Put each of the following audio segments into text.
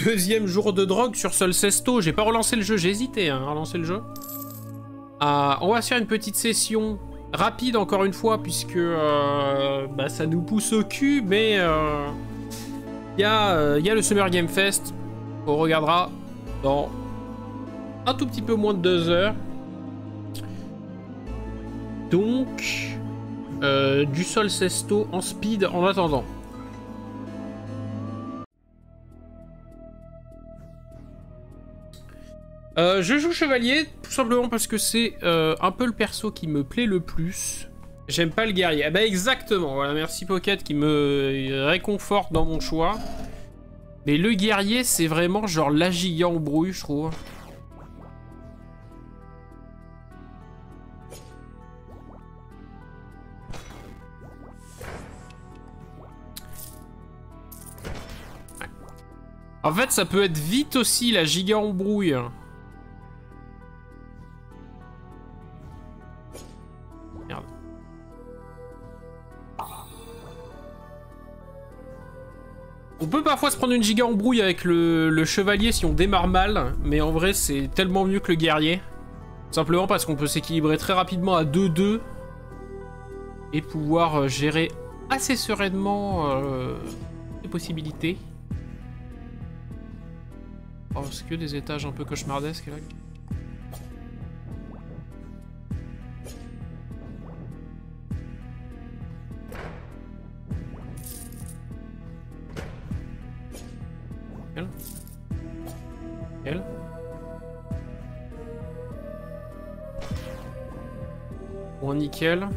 Deuxième jour de drogue sur Solcesto. J'ai pas relancé le jeu, j'ai hésité hein, à relancer le jeu. On va faire une petite session rapide encore une fois, puisque bah, ça nous pousse au cul, mais y a le Summer Game Fest. On regardera dans un tout petit peu moins de 2 heures. Donc, du Solcesto en speed en attendant. Je joue chevalier tout simplement parce que c'est un peu le perso qui me plaît le plus. J'aime pas le guerrier. Ah bah exactement, voilà, merci Pocket qui me réconforte dans mon choix. Mais le guerrier, c'est vraiment genre la giga embrouille, je trouve. En fait, ça peut être vite aussi la giga embrouille. Merde. On peut parfois se prendre une giga embrouille avec le chevalier si on démarre mal, mais en vrai, c'est tellement mieux que le guerrier. Simplement parce qu'on peut s'équilibrer très rapidement à 2-2 et pouvoir gérer assez sereinement les possibilités. Oh, est-ce que des étages un peu cauchemardesques là? Nickel. Nickel. Bon, nickel.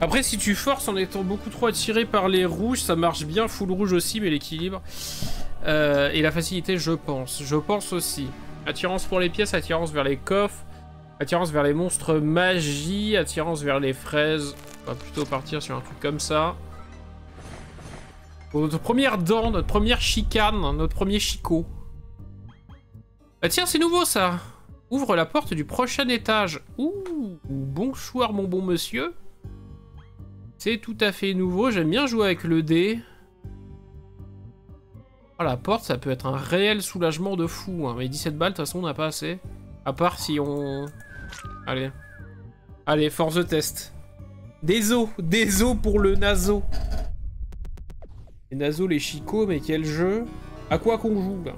Après, si tu forces en étant beaucoup trop attiré par les rouges, ça marche bien. Full rouge aussi, mais l'équilibre et la facilité, je pense. Je pense aussi. Attirance pour les pièces, attirance vers les coffres, attirance vers les monstres magie, attirance vers les fraises. On va plutôt partir sur un truc comme ça. Pour notre première dent, notre première chicane, notre premier chicot. Ah tiens, c'est nouveau ça. Ouvre la porte du prochain étage. Ouh, bonsoir mon bon monsieur. C'est tout à fait nouveau, j'aime bien jouer avec le dé. Oh, la porte, ça peut être un réel soulagement de fou. Hein. Mais 17 balles, de toute façon, on n'a pas assez. À part si on... Allez. Allez, force de test. Des os pour le naso. Les nasos, les chicots, mais quel jeu. À quoi qu'on joue, là?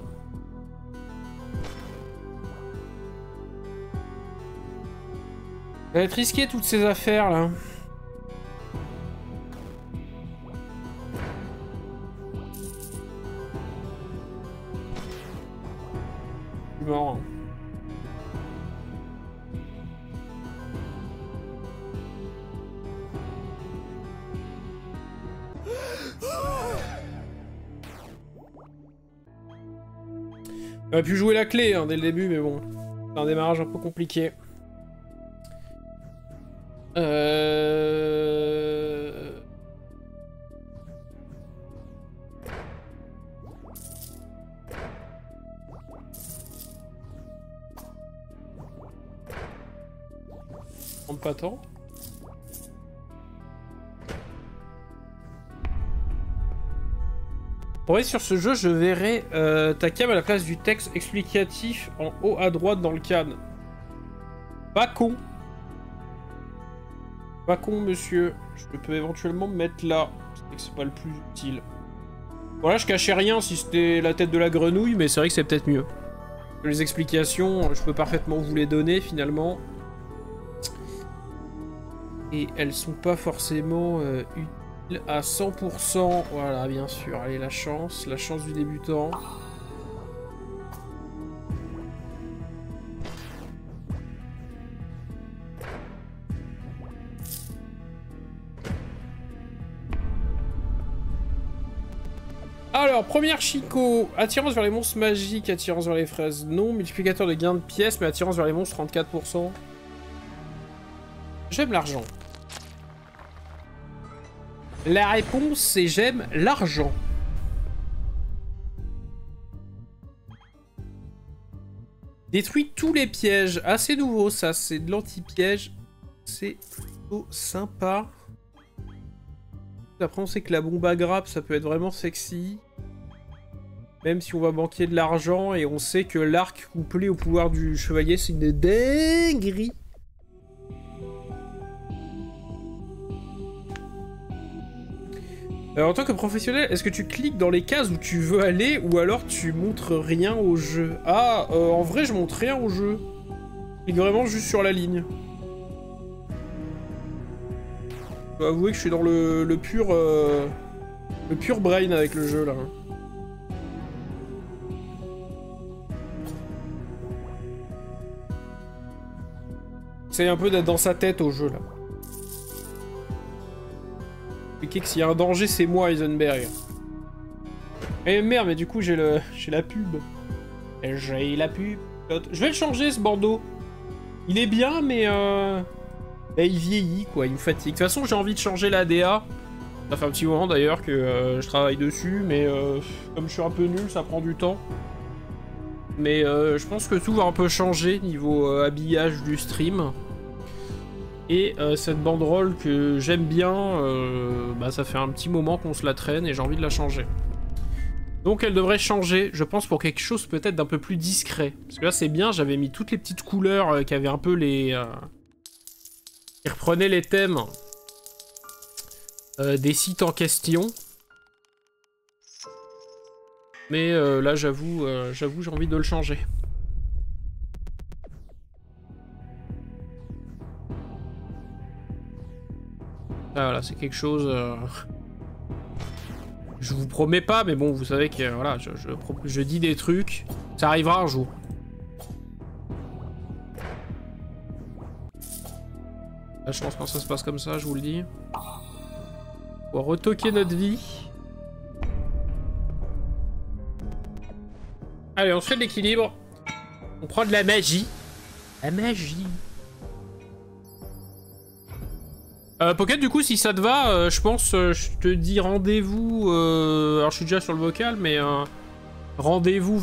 Ça va être risqué, toutes ces affaires, là. Mort. On aurait pu jouer la clé hein, dès le début, mais bon. C'est un démarrage un peu compliqué. Pas tant. En vrai, sur ce jeu, je verrai ta cam à la place du texte explicatif en haut à droite dans le cadre. Pas con. Pas con, monsieur. Je peux éventuellement me mettre là. C'est pas le plus utile. Voilà, je cachais rien si c'était la tête de la grenouille, mais c'est vrai que c'est peut-être mieux. Les explications, je peux parfaitement vous les donner finalement. Et elles sont pas forcément utiles à 100%. Voilà, bien sûr. Allez, la chance du débutant. Alors, première Chico. Attirance vers les monstres magiques, attirance vers les fraises. Non, multiplicateur de gains de pièces, mais attirance vers les monstres, 34%. J'aime l'argent. La réponse, c'est j'aime l'argent. Détruit tous les pièges. Assez nouveau, ça. C'est de l'anti-piège. c'est plutôt sympa. Après, on sait que la bombe à grappe, ça peut être vraiment sexy. Même si on va banquer de l'argent, et on sait que l'arc couplé au pouvoir du chevalier, c'est une dinguerie. En tant que professionnel, est-ce que tu cliques dans les cases où tu veux aller, ou alors tu montres rien au jeu? Ah, en vrai, je montre rien au jeu. Je clique vraiment juste sur la ligne. Je dois avouer que je suis dans le pur brain avec le jeu, là. C'est un peu d'être dans sa tête au jeu, là. Expliquer que s'il y a un danger, c'est moi, Heisenberg. Eh merde, mais du coup, j'ai la pub. J'ai la pub. Je vais le changer, ce bandeau. Il est bien, mais il vieillit, quoi. Il me fatigue. De toute façon, j'ai envie de changer la DA. Ça fait un petit moment, d'ailleurs, que je travaille dessus, mais comme je suis un peu nul, ça prend du temps. Mais je pense que tout va un peu changer niveau habillage du stream. Et cette banderole que j'aime bien, bah, ça fait un petit moment qu'on se la traîne et j'ai envie de la changer. Donc elle devrait changer, je pense, pour quelque chose peut-être d'un peu plus discret. Parce que là c'est bien, j'avais mis toutes les petites couleurs qui avaient un peu les... qui reprenaient les thèmes des sites en question. Mais là j'avoue, j'ai envie de le changer. Ah, voilà, c'est quelque chose... Je vous promets pas, mais bon, vous savez que voilà, je dis des trucs. Ça arrivera un jour. La chance quand ça se passe comme ça, je vous le dis. On va retoquer notre vie. Allez, on se fait de l'équilibre. On prend de la magie. La magie. Pocket, du coup, si ça te va, je pense, je te dis rendez-vous... alors, je suis déjà sur le vocal, mais... rendez-vous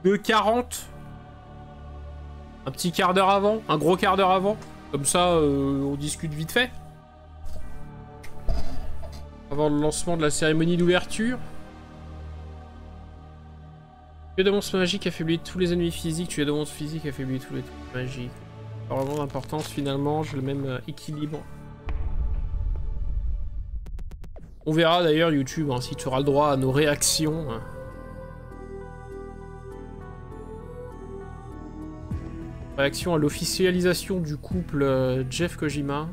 22h40. Un petit quart d'heure avant, un gros quart d'heure avant. Comme ça, on discute vite fait. Avant le lancement de la cérémonie d'ouverture. Tu es de monstre magique affaiblit tous les ennemis physiques. Tu es de monstre physique affaiblit tous les trucs magiques. Pas vraiment d'importance, finalement, j'ai le même équilibre. On verra d'ailleurs YouTube, hein, si tu auras le droit à nos réactions. Réaction à l'officialisation du couple Jeff Kojima.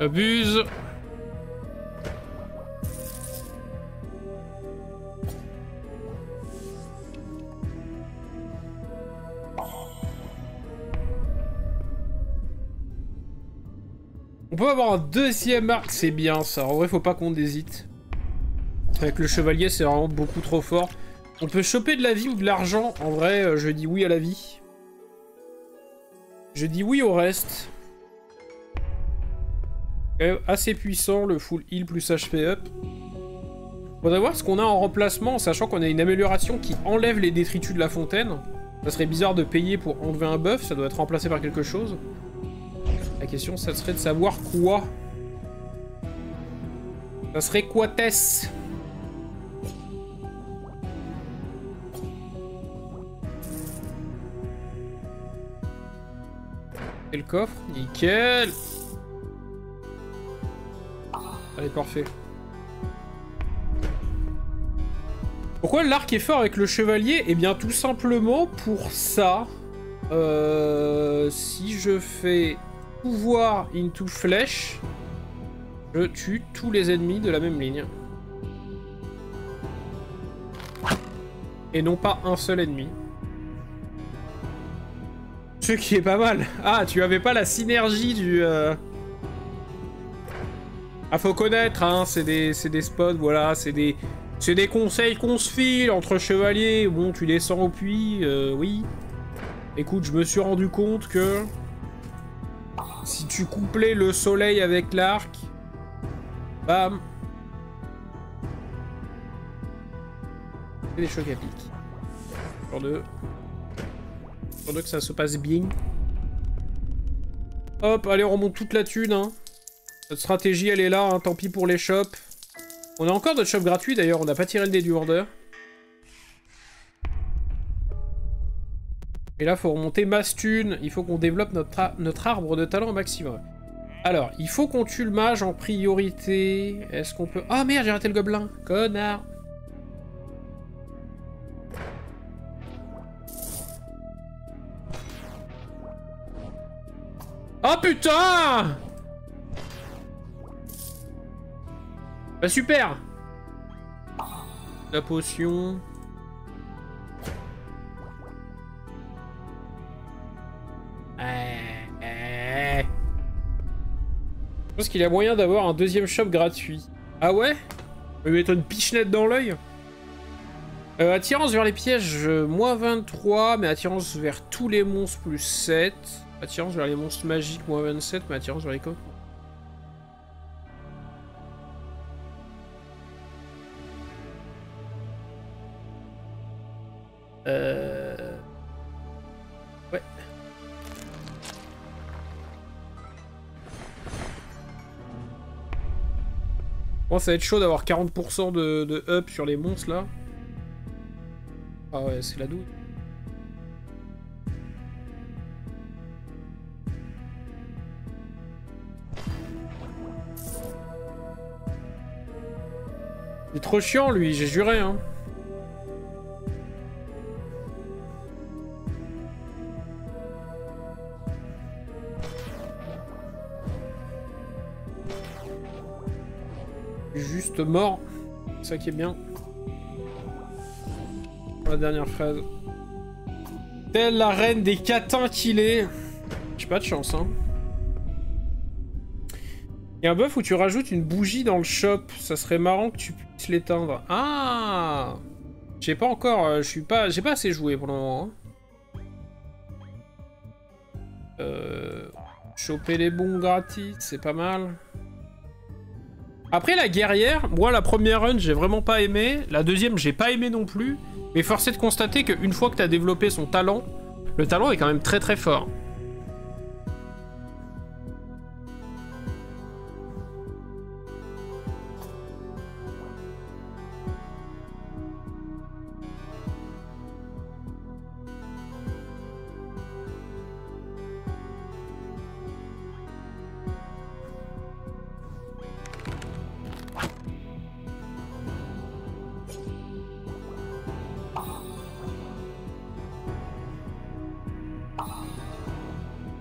Abuse. On peut avoir un deuxième arc, c'est bien ça. En vrai, faut pas qu'on hésite. Avec le chevalier, c'est vraiment beaucoup trop fort. On peut choper de la vie ou de l'argent. En vrai, je dis oui à la vie. Je dis oui au reste. Quand même assez puissant, le full heal plus HP up. Faudrait voir ce qu'on a en remplacement, sachant qu'on a une amélioration qui enlève les détritus de la fontaine. Ça serait bizarre de payer pour enlever un buff, ça doit être remplacé par quelque chose. La question, ça serait de savoir quoi. Ça serait quoi, Tess? Et le coffre, nickel. Allez, parfait. Pourquoi l'arc est fort avec le chevalier? Eh bien, tout simplement pour ça. Si je fais pouvoir into flèche, je tue tous les ennemis de la même ligne. Et non pas un seul ennemi. Ce qui est pas mal. Ah, tu avais pas la synergie du... Ah, faut connaître, hein, c'est des spots, voilà, c'est des conseils qu'on se file entre chevaliers. Bon, tu descends au puits, oui. Écoute, je me suis rendu compte que Si tu couplais le soleil avec l'arc, bam. Et des chocs à pic. Sur deux. Sur deux que ça se passe bien. Hop, allez, on remonte toute la thune. Hein. Notre stratégie, elle est là. Hein. Tant pis pour les shops. On a encore notre shop gratuit d'ailleurs. On n'a pas tiré le dé du order. Et là, faut remonter masse thune. Il faut qu'on développe notre arbre de talent au maximum. Alors, il faut qu'on tue le mage en priorité. Est-ce qu'on peut... Ah merde, j'ai raté le gobelin. Connard. Oh putain! Bah super! La potion... Je pense qu'il y a moyen d'avoir un deuxième shop gratuit. Ah ouais? On lui mettre une pichenette dans l'œil? Attirance vers les pièges, moins 23, mais attirance vers tous les monstres, plus 7. Attirance vers les monstres magiques, moins 27, mais attirance vers les coques. Ouais. Bon, ça va être chaud d'avoir 40% de up sur les monstres, là. Ah ouais, c'est la douille. Il est trop chiant, lui, j'ai juré, hein. Juste mort. C'est ça qui est bien. La dernière phrase. Telle la reine des catins qu'il est. J'ai pas de chance, hein. Il y a un buff où tu rajoutes une bougie dans le shop. Ça serait marrant que tu puisses l'éteindre. Ah! J'ai pas encore... j'ai pas assez joué pour le moment. Choper les bons gratis, c'est pas mal. Après la guerrière, moi la première run j'ai vraiment pas aimé. La deuxième j'ai pas aimé non plus. Mais force est de constater qu'une fois que t'as développé son talent, le talent est quand même très très fort.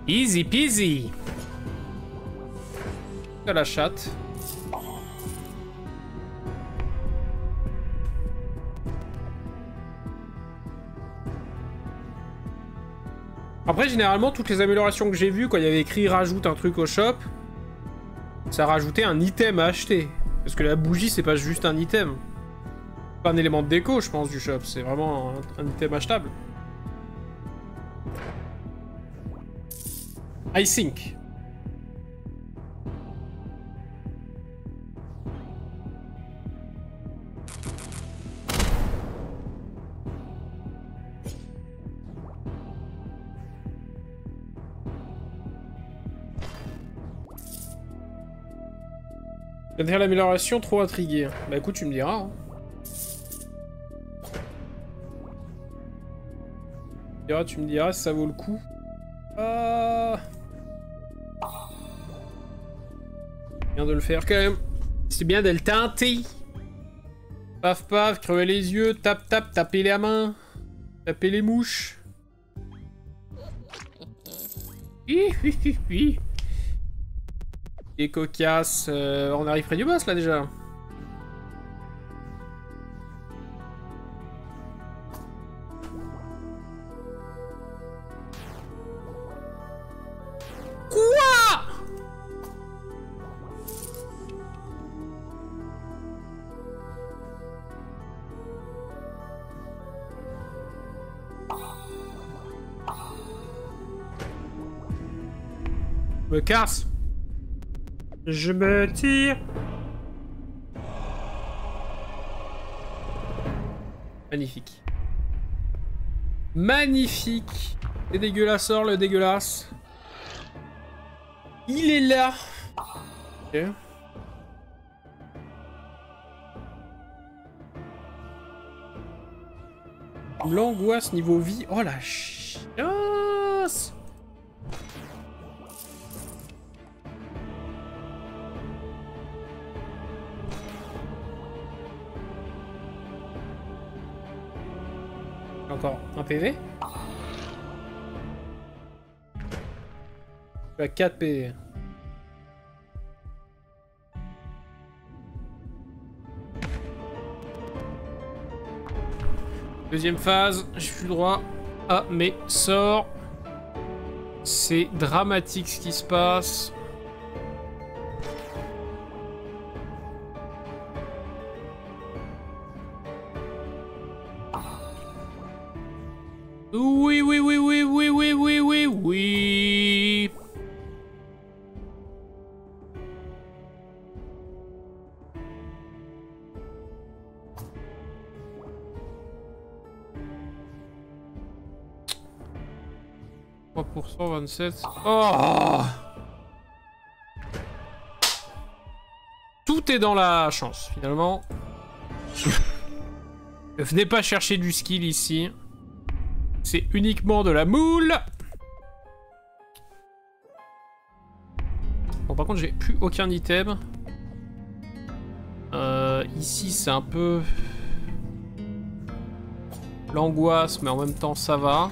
Easy peasy. De la chatte. Après, généralement, toutes les améliorations que j'ai vues, quand il y avait écrit rajoute un truc au shop, ça rajoutait un item à acheter. Parce que la bougie, c'est pas juste un item. C'est pas un élément de déco, je pense, du shop. C'est vraiment un item achetable. I think. Je viens de faire l'amélioration, trop intrigué. Bah écoute, tu me diras. Hein. Tu me diras si ça vaut le coup. Bien de le faire quand même. C'est bien de le tenter. Paf paf, crever les yeux, tap tap, taper la main. Taper les mouches. Et cocasse. On arrive près du boss là déjà. Je me casse. Je me tire. Magnifique. Magnifique. Le dégueulasseur, le dégueulasse. Il est là. Ok. L'angoisse niveau vie. Oh la chiasse. Encore un PV. Je suis à 4 PV. Deuxième phase, j'ai plus le droit à mes sorts. C'est dramatique ce qui se passe. Oui, oui, oui, oui, oui, oui, oui, oui, oui. % 27. Oh! Tout est dans la chance, finalement. Ne venez pas chercher du skill ici. C'est uniquement de la moule. Bon, par contre, j'ai plus aucun item. Ici, c'est un peu l'angoisse, mais en même temps, ça va.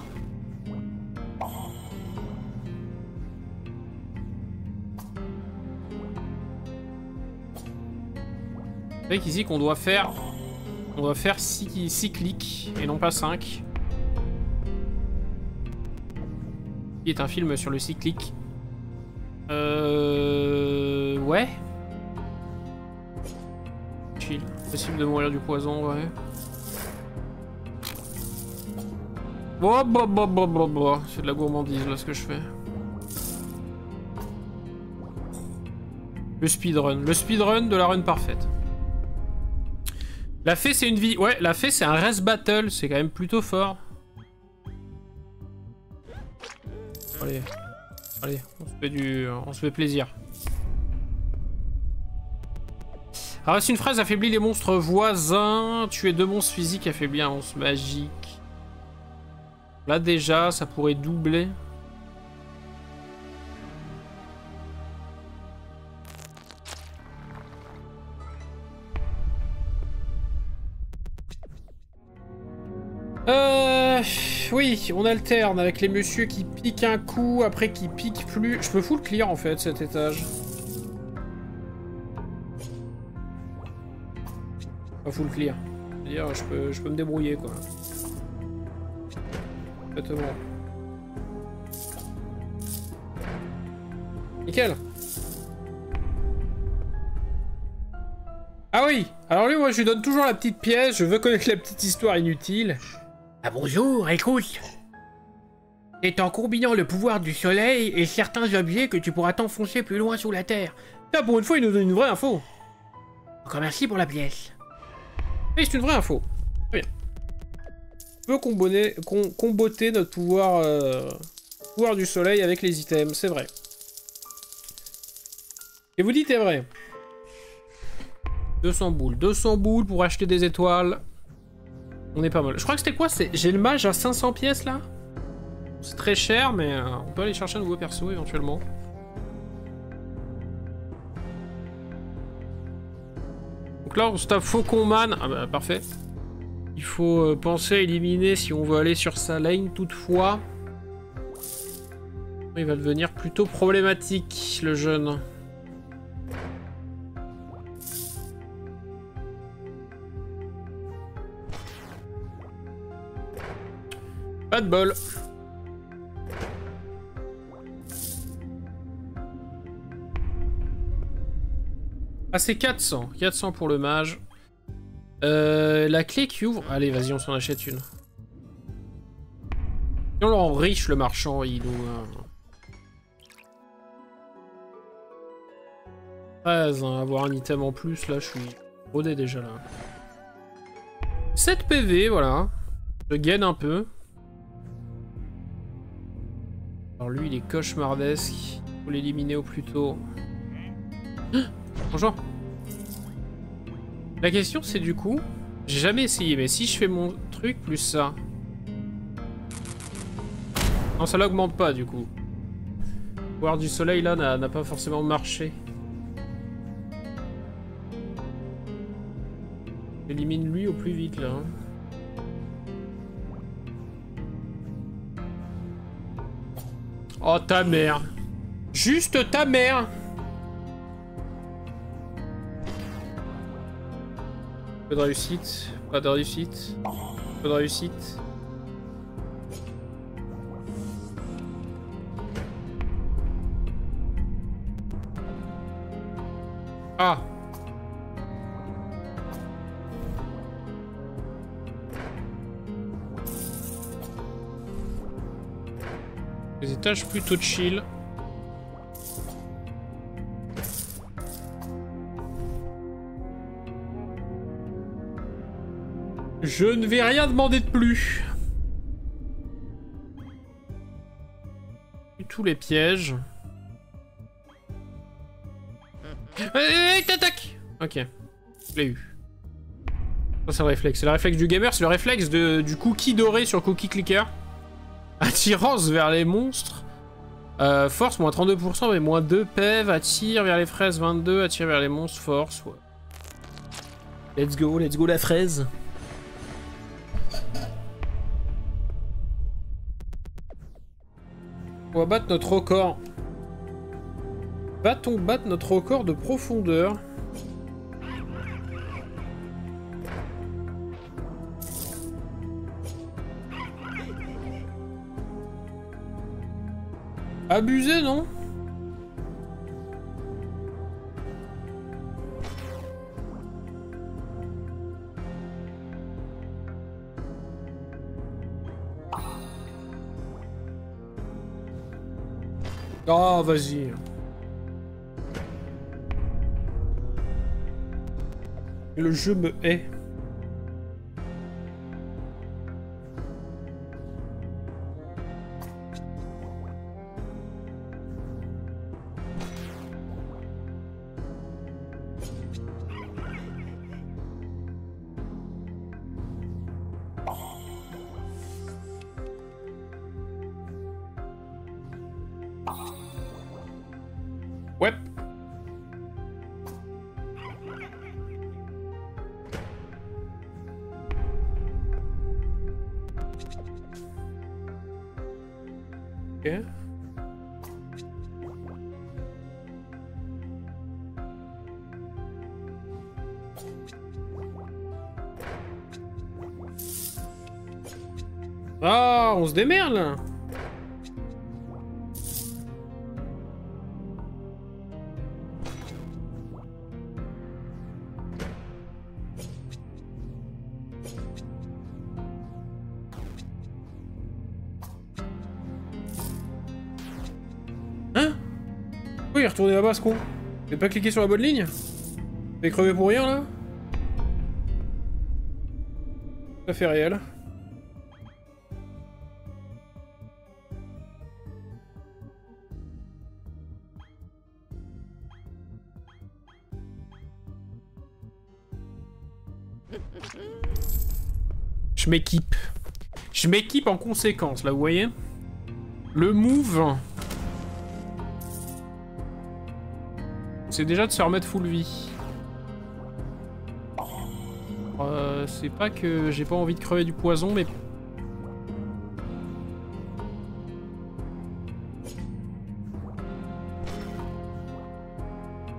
C'est vrai qu'ici qu'on doit faire... On doit faire 6 clics et non pas 5. Il est un film sur le 6 clics. Ouais. Chill. Possible de mourir du poison, ouais. Bon. C'est de la gourmandise là ce que je fais. Le speedrun. Le speedrun de la run parfaite. La fée c'est une vie. Ouais, la fée c'est un race battle. C'est quand même plutôt fort. Allez. Allez, on se fait plaisir. Alors c'est une phrase affaiblit les monstres voisins. Tuer 2 monstres physiques affaiblit un monstre magique. Là déjà, ça pourrait doubler. Oui, on alterne avec les messieurs qui piquent un coup, après qui piquent plus. Je peux full clear en fait cet étage. Pas full clear. C'est-à-dire je peux me débrouiller quoi. Exactement. Nickel. Ah oui. Alors lui, moi je lui donne toujours la petite pièce. Je veux connaître la petite histoire inutile. Ah bonjour, écoute. C'est en combinant le pouvoir du soleil et certains objets que tu pourras t'enfoncer plus loin sous la terre. Là, pour une fois, il nous donne une vraie info. Encore merci pour la pièce. Oui, c'est une vraie info. Très bien. On peut comboter notre pouvoir, pouvoir du soleil avec les items, c'est vrai. Et vous dites, c'est vrai. 200 boules. 200 boules pour acheter des étoiles. On est pas mal. Je crois que c'était quoi? J'ai le mage à 500 pièces là. C'est très cher, mais on peut aller chercher un nouveau perso éventuellement. Donc là, on se tape Faucon Man. Ah bah parfait. Il faut penser à éliminer si on veut aller sur sa lane toutefois. Il va devenir plutôt problématique, le jeune. Pas de bol. Ah, c'est 400. 400 pour le mage. La clé qui ouvre... Allez, vas-y, on s'en achète une. Et on le rend riche, le marchand. Il nous... 13, hein, avoir un item en plus, là, je suis rodé déjà, là. 7 PV, voilà. Je gagne un peu. Alors lui, il est cauchemardesque. Faut l'éliminer au plus tôt. Bonjour. La question, c'est du coup... J'ai jamais essayé, mais si je fais mon truc plus ça... Non, ça l'augmente pas, du coup. Le pouvoir du soleil, là, n'a pas forcément marché. Élimine lui au plus vite, là. Hein. Oh, ta mère. Juste ta mère. Peu de réussite. Pas de réussite. Peu de réussite. Ah. Les étages plutôt chill. Je ne vais rien demander de plus. Tous les pièges. T'attaques. Ok. Je l'ai eu. Ça, c'est le réflexe. C'est le réflexe du gamer. C'est le réflexe du cookie doré sur Cookie Clicker. Attirance vers les monstres. Force, moins 32%, mais moins 2 PEV. Attire vers les fraises, 22. Attire vers les monstres, force. Ouais. Let's go la fraise. On va battre notre record. Va-t-on battre notre record de profondeur? Abusé, non? Oh, vas-y. Le jeu me hait. Ouais. Ok. Ah, on se démerde là. Hein? Oui, il est retourné là-bas ce con. J'ai pas cliqué sur la bonne ligne? T'es crevé pour rien là? Ça fait réel. Je m'équipe. Je m'équipe en conséquence, là, vous voyez? Le move... c'est déjà de se remettre full vie. C'est pas que j'ai pas envie de crever du poison, mais...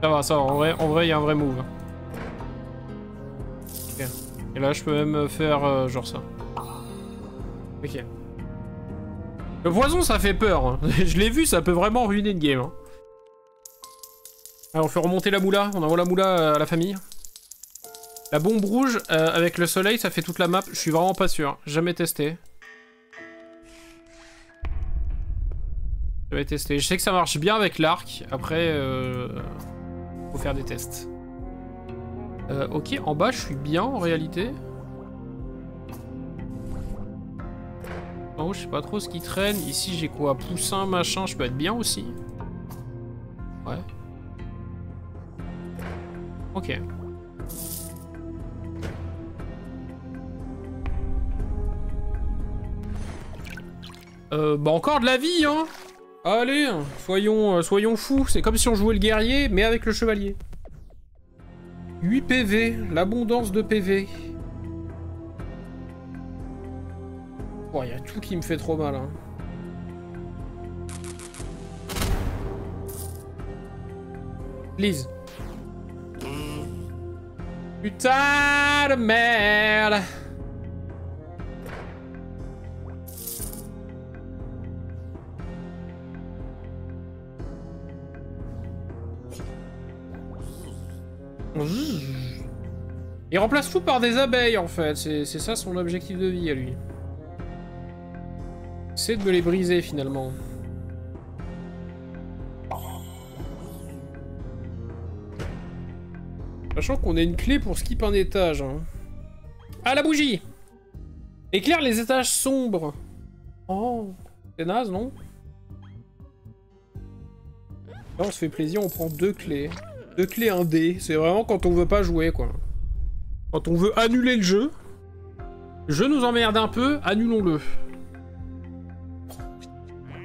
Ça va, en vrai, il y a un vrai move. Ok. Et là, je peux même faire genre ça. Ok. Le poison, ça fait peur. Hein. Je l'ai vu, ça peut vraiment ruiner une game. Hein. Alors, on fait remonter la moula. On envoie la moula à la famille. La bombe rouge avec le soleil, ça fait toute la map. Je suis vraiment pas sûr. Jamais testé. Jamais testé. Je sais que ça marche bien avec l'arc. Après... Faut faire des tests. Ok, en bas, je suis bien en réalité. En haut, je sais pas trop ce qui traîne. Ici, j'ai quoi? Poussin, machin, je peux être bien aussi. Ouais. Ok. Bah encore de la vie, hein. Allez, soyons fous. C'est comme si on jouait le guerrier, mais avec le chevalier. 8 PV, l'abondance de PV. Bon, il y a tout qui me fait trop mal, hein. Please. Putain de merde. Il remplace tout par des abeilles en fait, c'est ça son objectif de vie à lui. C'est de me les briser finalement. Sachant qu'on a une clé pour skip un étage. Hein. Ah, la bougie! Éclaire les étages sombres. Oh, c'est naze, non? Là, on se fait plaisir, on prend 2 clés. 2 clés, 1 dé. C'est vraiment quand on veut pas jouer, quoi. Quand on veut annuler le jeu. Le jeu nous emmerde un peu, annulons-le.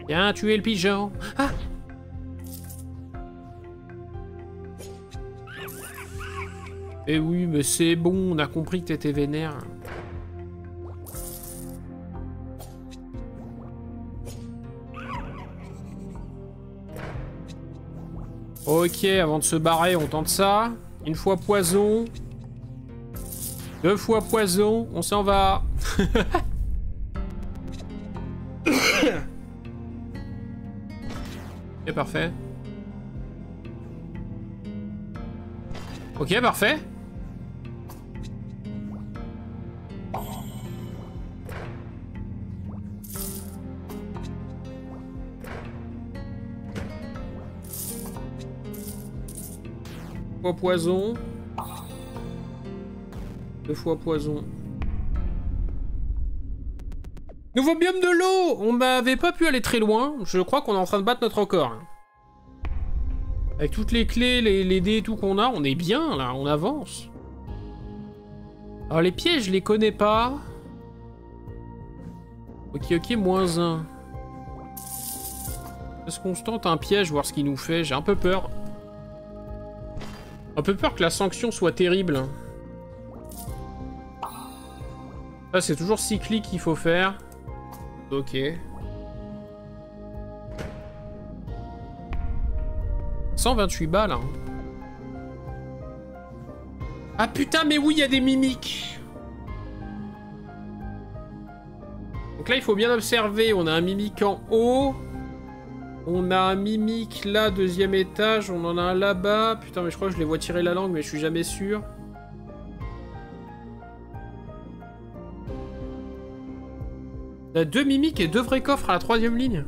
Viens tuer le pigeon. Ah! Eh oui, mais c'est bon, on a compris que t'étais vénère. Ok, avant de se barrer, on tente ça. Une fois poison. 2 fois poison, on s'en va. Ok, parfait. Ok, parfait. Fois poison. 2 fois poison. Nouveau biome de l'eau! On m'avait pas pu aller très loin. Je crois qu'on est en train de battre notre record. Avec toutes les clés, les dés et tout qu'on a, on est bien là, on avance. Alors les pièges, je les connais pas. Ok, ok, -1. Est-ce qu'on se tente un piège, voir ce qu'il nous fait? J'ai un peu peur. Un peu peur que la sanction soit terrible. Ça, c'est toujours cyclique qu'il faut faire. Ok. 128 balles. Hein. Ah putain, mais oui, il y a des mimiques. Donc là, il faut bien observer. On a un mimique en haut. On a un mimique là, 2e étage. On en a un là-bas. Putain, mais je crois que je les vois tirer la langue, mais je suis jamais sûr. On a 2 mimiques et 2 vrais coffres à la 3e ligne.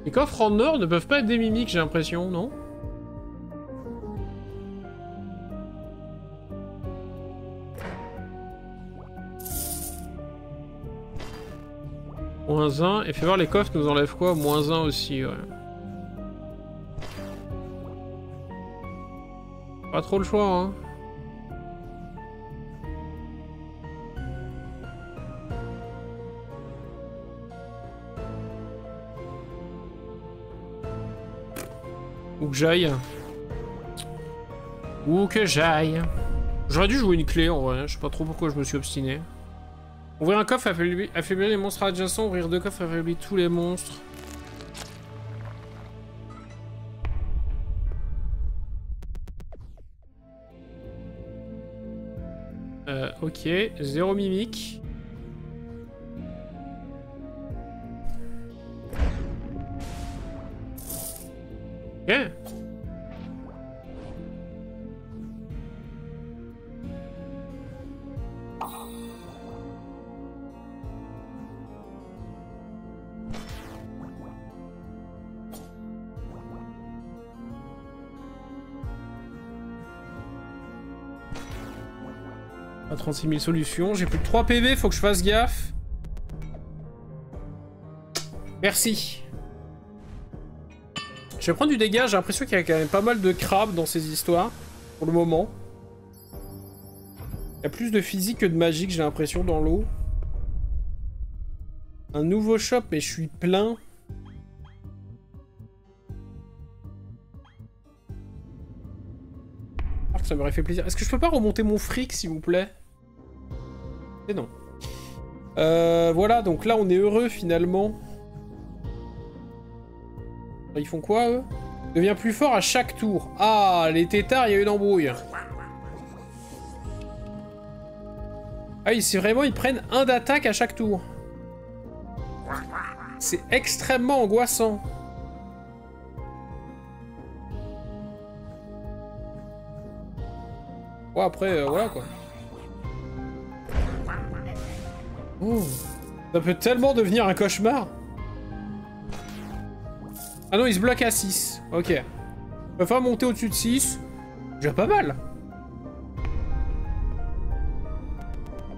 Les coffres en or ne peuvent pas être des mimiques, j'ai l'impression, non? -1, et fais voir les coffres nous enlèvent quoi? -1 aussi, ouais. Pas trop le choix, hein. Où que j'aille. Où que j'aille. J'aurais dû jouer une clé en vrai, je sais pas trop pourquoi je me suis obstiné. Ouvrir un coffre, affaiblir les monstres adjacents, ouvrir 2 coffres, affaiblir tous les monstres. Ok, 0 mimique. Ok. À 36 000 solutions. J'ai plus que 3 PV, faut que je fasse gaffe. Merci. Je vais prendre du dégât, j'ai l'impression qu'il y a quand même pas mal de crabes dans ces histoires. Pour le moment. Il y a plus de physique que de magique, j'ai l'impression, dans l'eau. Un nouveau shop, mais je suis plein. Ça m'aurait fait plaisir. Est-ce que je peux pas remonter mon fric, s'il vous plaît? Et non. Voilà, donc là, on est heureux, finalement. Ils font quoi, eux? Devient plus fort à chaque tour. Ah, les tétards, il y a une embrouille. Ah, c'est vraiment, ils prennent un d'attaque à chaque tour. C'est extrêmement angoissant. Ouais, après, voilà, quoi. Oh. Ça peut tellement devenir un cauchemar. Ah non, il se bloque à 6. Ok. Il va falloir monter au-dessus de 6. Déjà pas mal.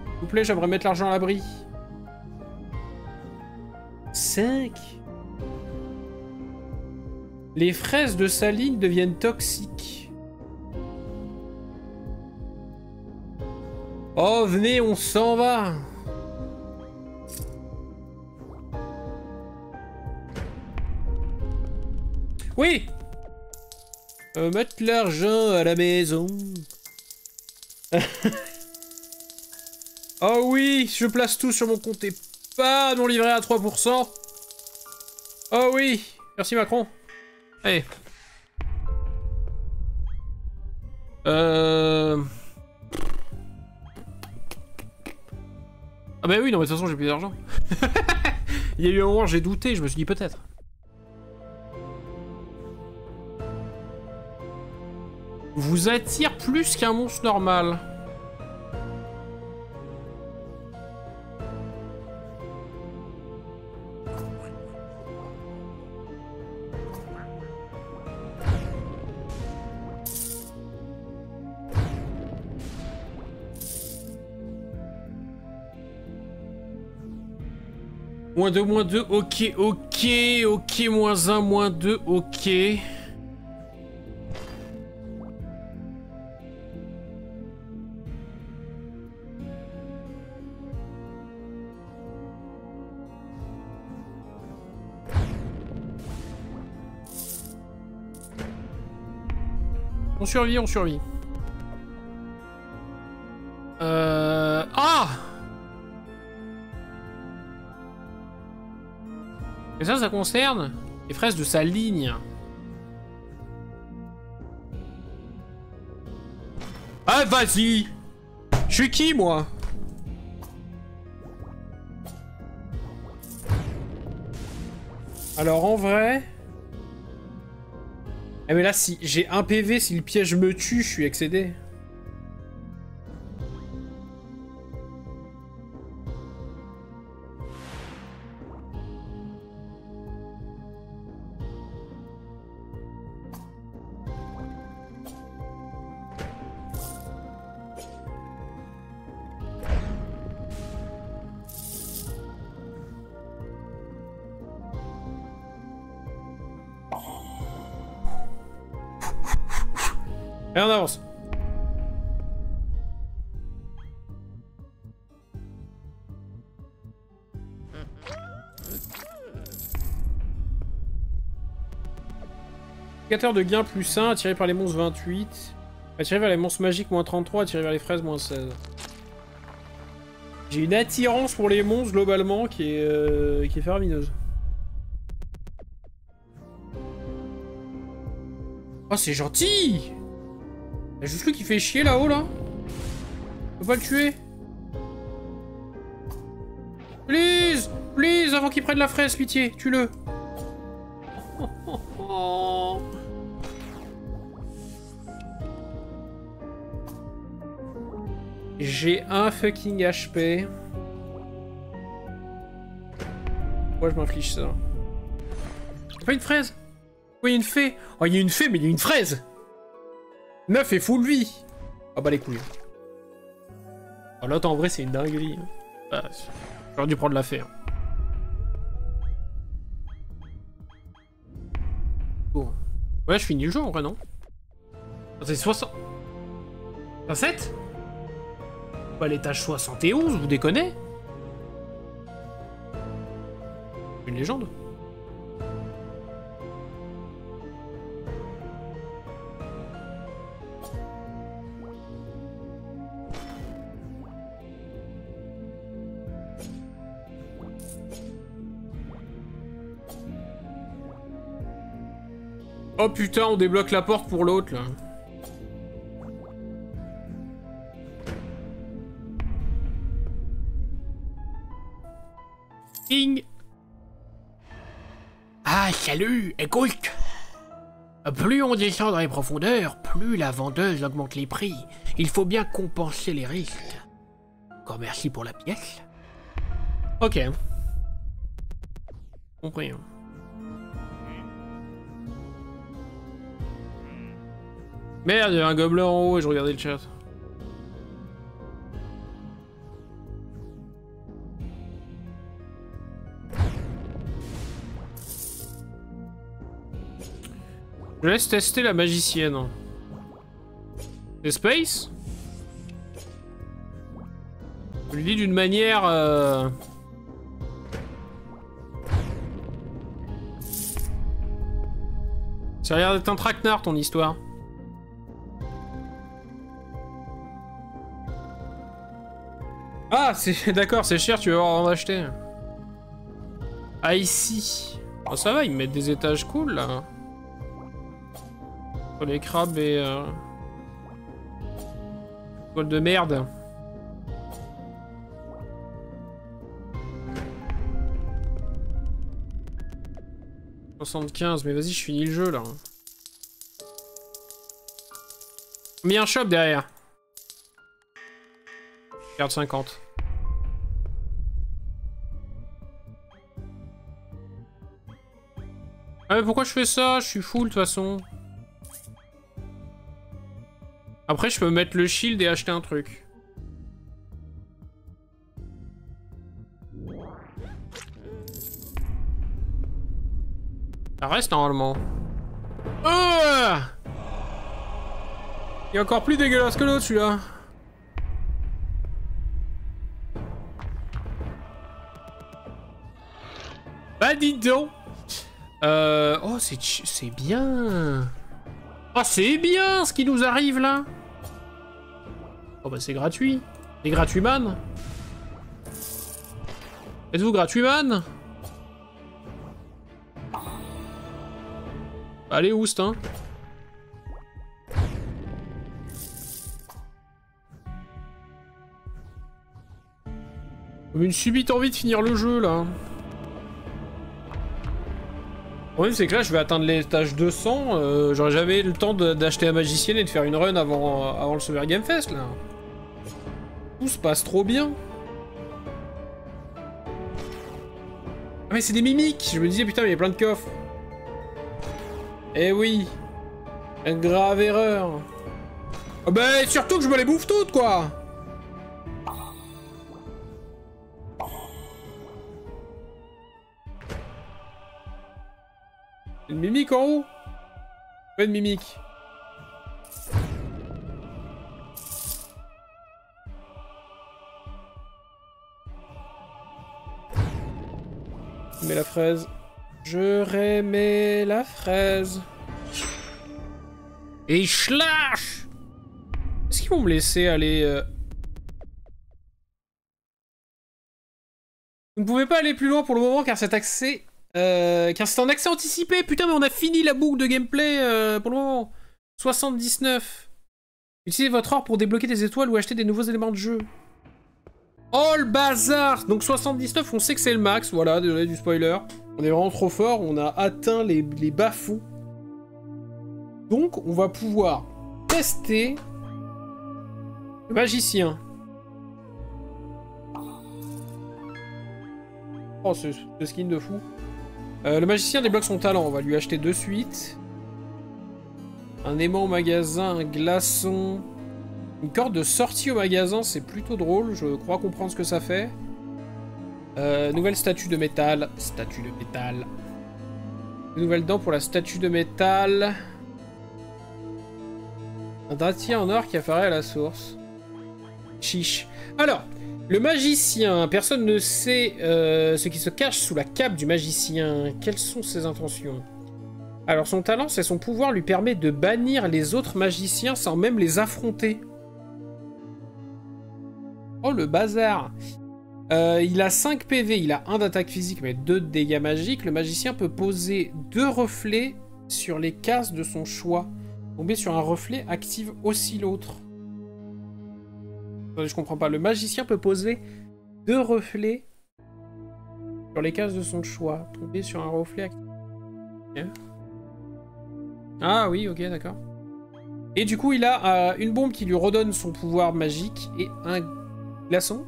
S'il vous plaît, j'aimerais mettre l'argent à l'abri. 5. Les fraises de saline deviennent toxiques. Oh, venez, on s'en va. Oui. Mettre l'argent à la maison. Oh oui, je place tout sur mon compte et pas non livré à 3%. Oh oui, merci Macron. Allez. Ah bah oui, non mais de toute façon j'ai plus d'argent. Il y a eu un moment j'ai douté, je me suis dit peut-être. Vous attire plus qu'un monstre normal. -2, -2, ok, ok, ok, -1, -2, ok. On survit, on survit. Ah! Et ça concerne les fraises de sa ligne. Ah, vas-y! Je suis qui, moi? Alors, en vrai... Eh mais là, si j'ai un PV, si le piège me tue, je suis excédé. Et on avance. Indicateur de gain +1, attiré par les monstres 28. Attiré vers les monstres magiques -33, attiré vers les fraises -16. J'ai une attirance pour les monstres globalement qui est faramineuse. Oh, c'est gentil! Y'a juste lui qui fait chier là-haut, là. On peut pas le tuer. Please! Please, avant qu'il prenne la fraise, pitié, tue-le. J'ai un fucking HP. Pourquoi je m'inflige ça? Y'a pas une fraise? Oui, il y a une fée. Oh, il y a une fée, mais il y a une fraise. 9 et full vie. Ah bah les couilles. Oh, l'autre en vrai c'est une dinguerie. Bah, j'aurais dû prendre la fée. Hein. Bon. Ouais, je finis le jeu en vrai, non? C'est 60... 27? Pas l'étage 71, vous déconnez? Une légende. Oh putain, on débloque la porte pour l'autre là. King. Ah, salut, écoute. Plus on descend dans les profondeurs, plus la vendeuse augmente les prix. Il faut bien compenser les risques. Encore merci pour la pièce. Ok. Compris. Hein. Merde, il y a un gobelin en haut et je regardais le chat. Je laisse tester la magicienne. C'est Space? Je lui dis d'une manière... Ça a l'air d'être un traquenard ton histoire. Ah, c'est d'accord, c'est cher, tu vas en acheter. Ah, ici. Oh, ça va, ils mettent des étages cool là. Pour les crabes et... Bol de merde. « 75, mais vas-y, je finis le jeu là. Combien un shop derrière? Garde 50. Ah mais pourquoi je fais ça? Je suis full de toute façon. Après je peux mettre le shield et acheter un truc. Ça reste normalement. Il est encore plus dégueulasse que l'autre celui-là. Bah dis donc. Oh c'est bien. Oh c'est bien ce qui nous arrive là. Oh bah c'est gratuit. C'est gratuit man. Êtes-vous gratuit man? Allez oust hein. J'ai une subite envie de finir le jeu là. Le problème c'est que là je vais atteindre l'étage 200, j'aurais jamais le temps d'acheter la magicienne et de faire une run avant le Summer Game Fest là. Tout se passe trop bien. Ah mais c'est des mimiques. Je me disais putain mais il y a plein de coffres. Eh oui. Une grave erreur. Oh bah surtout que je me les bouffe toutes quoi. Une mimique en haut? Pas de mimique. Mais la fraise. Je remets la fraise. Et slash! Est-ce qu'ils vont me laisser aller... Vous ne pouvez pas aller plus loin pour le moment car cet accès... car c'est un accès anticipé. Putain mais on a fini la boucle de gameplay pour le moment. 79. Utilisez votre or pour débloquer des étoiles ou acheter des nouveaux éléments de jeu. Oh le bazar! Donc 79 on sait que c'est le max. Voilà, désolé du spoiler. On est vraiment trop fort. On a atteint les bas-fonds. Donc on va pouvoir tester le magicien. Oh ce skin de fou. Le magicien débloque son talent, on va lui acheter de suite. Un aimant au magasin, un glaçon. Une corde de sortie au magasin, c'est plutôt drôle. Je crois comprendre ce que ça fait. Nouvelle statue de métal. Statue de métal. Nouvelle dent pour la statue de métal. Un dentier en or qui apparaît à la source. Chiche. Alors, le magicien. Personne ne sait ce qui se cache sous la cape du magicien. Quelles sont ses intentions? Alors, son talent, c'est son pouvoir lui permet de bannir les autres magiciens sans même les affronter. Oh, le bazar. Il a 5 PV, il a 1 d'attaque physique, mais 2 de dégâts magiques. Le magicien peut poser 2 reflets sur les cases de son choix. Tomber sur un reflet active aussi l'autre. Je comprends pas. Le magicien peut poser 2 reflets sur les cases de son choix. Tomber sur un reflet active. Okay. Ah oui, ok, d'accord. Et du coup, il a une bombe qui lui redonne son pouvoir magique et un glaçon.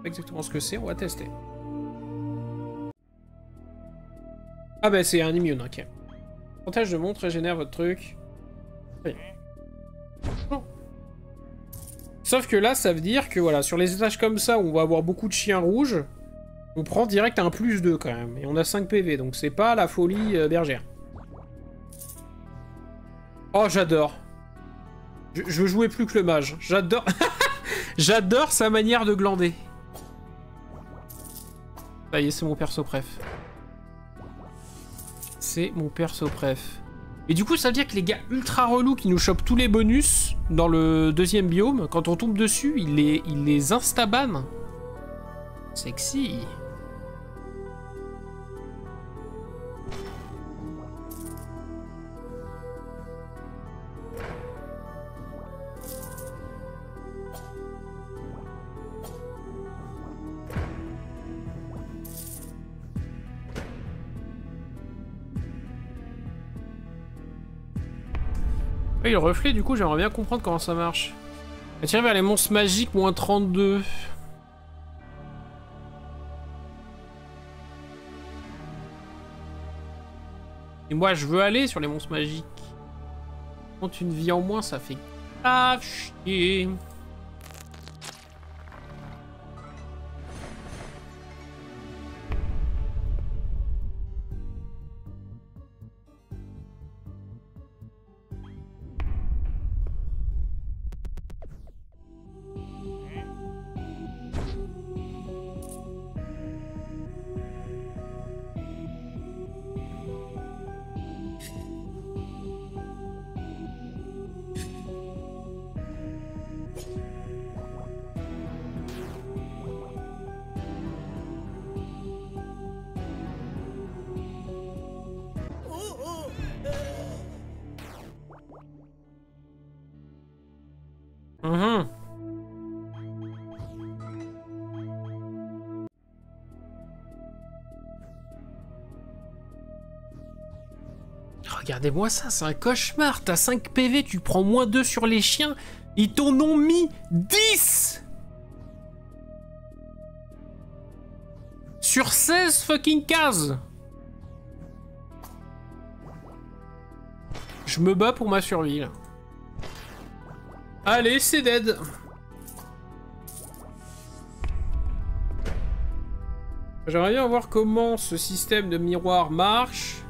Exactement ce que c'est, on va tester. Ah bah c'est un immune, ok. Pourcentage de montre régénère votre truc. Oui. Oh. Sauf que là, ça veut dire que voilà, sur les étages comme ça, où on va avoir beaucoup de chiens rouges, on prend direct un +2 quand même. Et on a 5 PV, donc c'est pas la folie bergère. Oh, j'adore. Je veux jouer plus que le mage. J'adore. J'adore sa manière de glander. Ça y est, c'est mon perso préf. C'est mon perso préf. Et du coup, ça veut dire que les gars ultra relous qui nous chopent tous les bonus dans le deuxième biome, quand on tombe dessus, ils les insta-ban. Sexy. Oui, le reflet, du coup, j'aimerais bien comprendre comment ça marche. Attirer vers les monstres magiques, moins 32. Et moi, je veux aller sur les monstres magiques. Quand une vie en moins, ça fait grave chier. Regardez-moi ça, c'est un cauchemar. T'as 5 PV, tu prends moins 2 sur les chiens. Ils t'en ont mis 10 sur 16 fucking cases. Je me bats pour ma survie, là. Allez, c'est dead. J'aimerais bien voir comment ce système de miroir marche.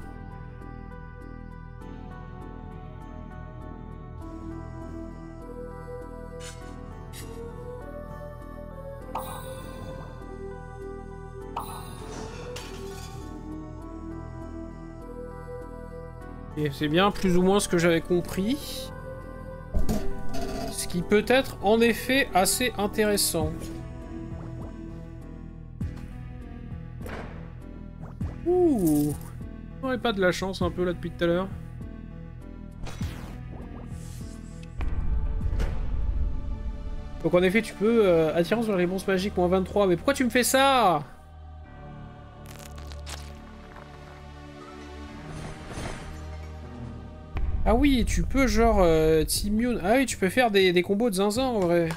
Et c'est bien plus ou moins ce que j'avais compris. Ce qui peut être en effet assez intéressant. Ouh, on n'aurait pas de la chance un peu là depuis tout à l'heure. Donc en effet tu peux attirance sur les réponses magiques moins 23. Mais pourquoi tu me fais ça? Ah oui, tu peux genre t'immune. Ah oui, tu peux faire des combos de zinzin en vrai.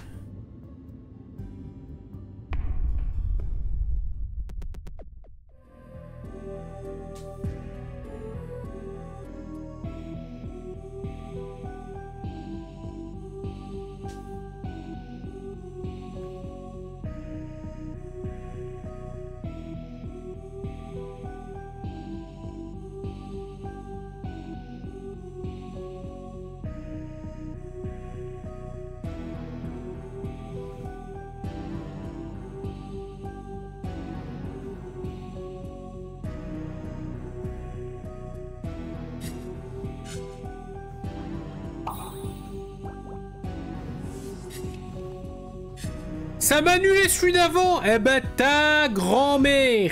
Ça m'a annulé celui d'avant. Eh ben ta grand-mère.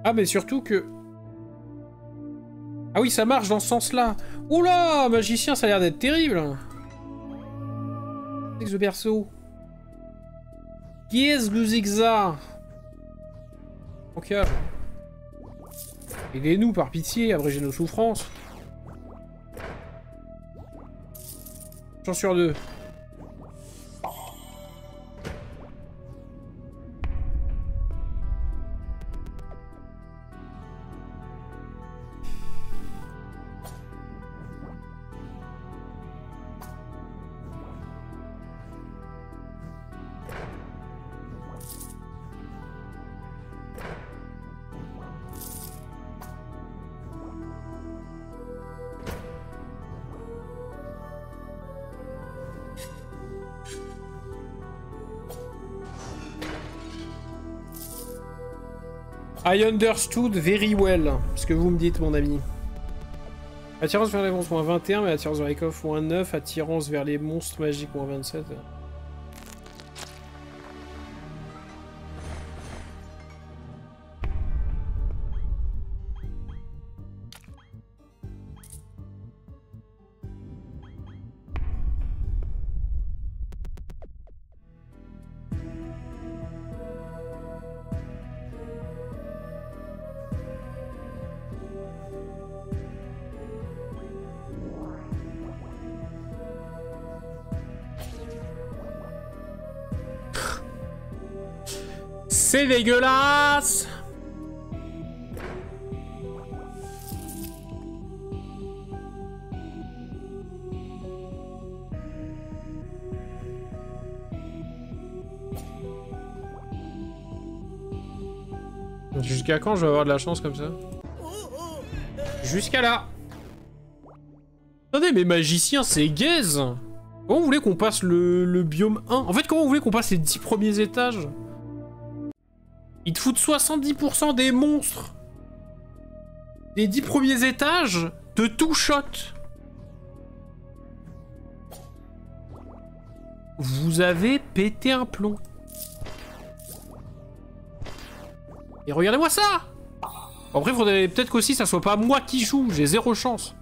Ah mais surtout que... Ah oui, ça marche dans ce sens-là. Oula, magicien, ça a l'air d'être terrible. C'est que ce berceau. Qu'est-ce que c'est que ça? Ok. Aidez-nous par pitié, abrégez nos souffrances. Chance sur 2. I understood very well, ce que vous me dites, mon ami. Attirance vers les monstres, moins 21, mais attirance vers les coffres, moins 9, attirance vers les monstres magiques, moins 27. C'est dégueulasse! Jusqu'à quand je vais avoir de la chance comme ça? Jusqu'à là! Attendez, mais magicien, c'est gaze! Comment vous voulez qu'on passe le biome 1? En fait, comment vous voulez qu'on passe les 10 premiers étages? Ils te foutent 70% des monstres des 10 premiers étages de tout shot. Vous avez pété un plomb. Et regardez-moi ça! Après, il faudrait peut-être qu'aussi ça soit pas moi qui joue, j'ai 0 chance.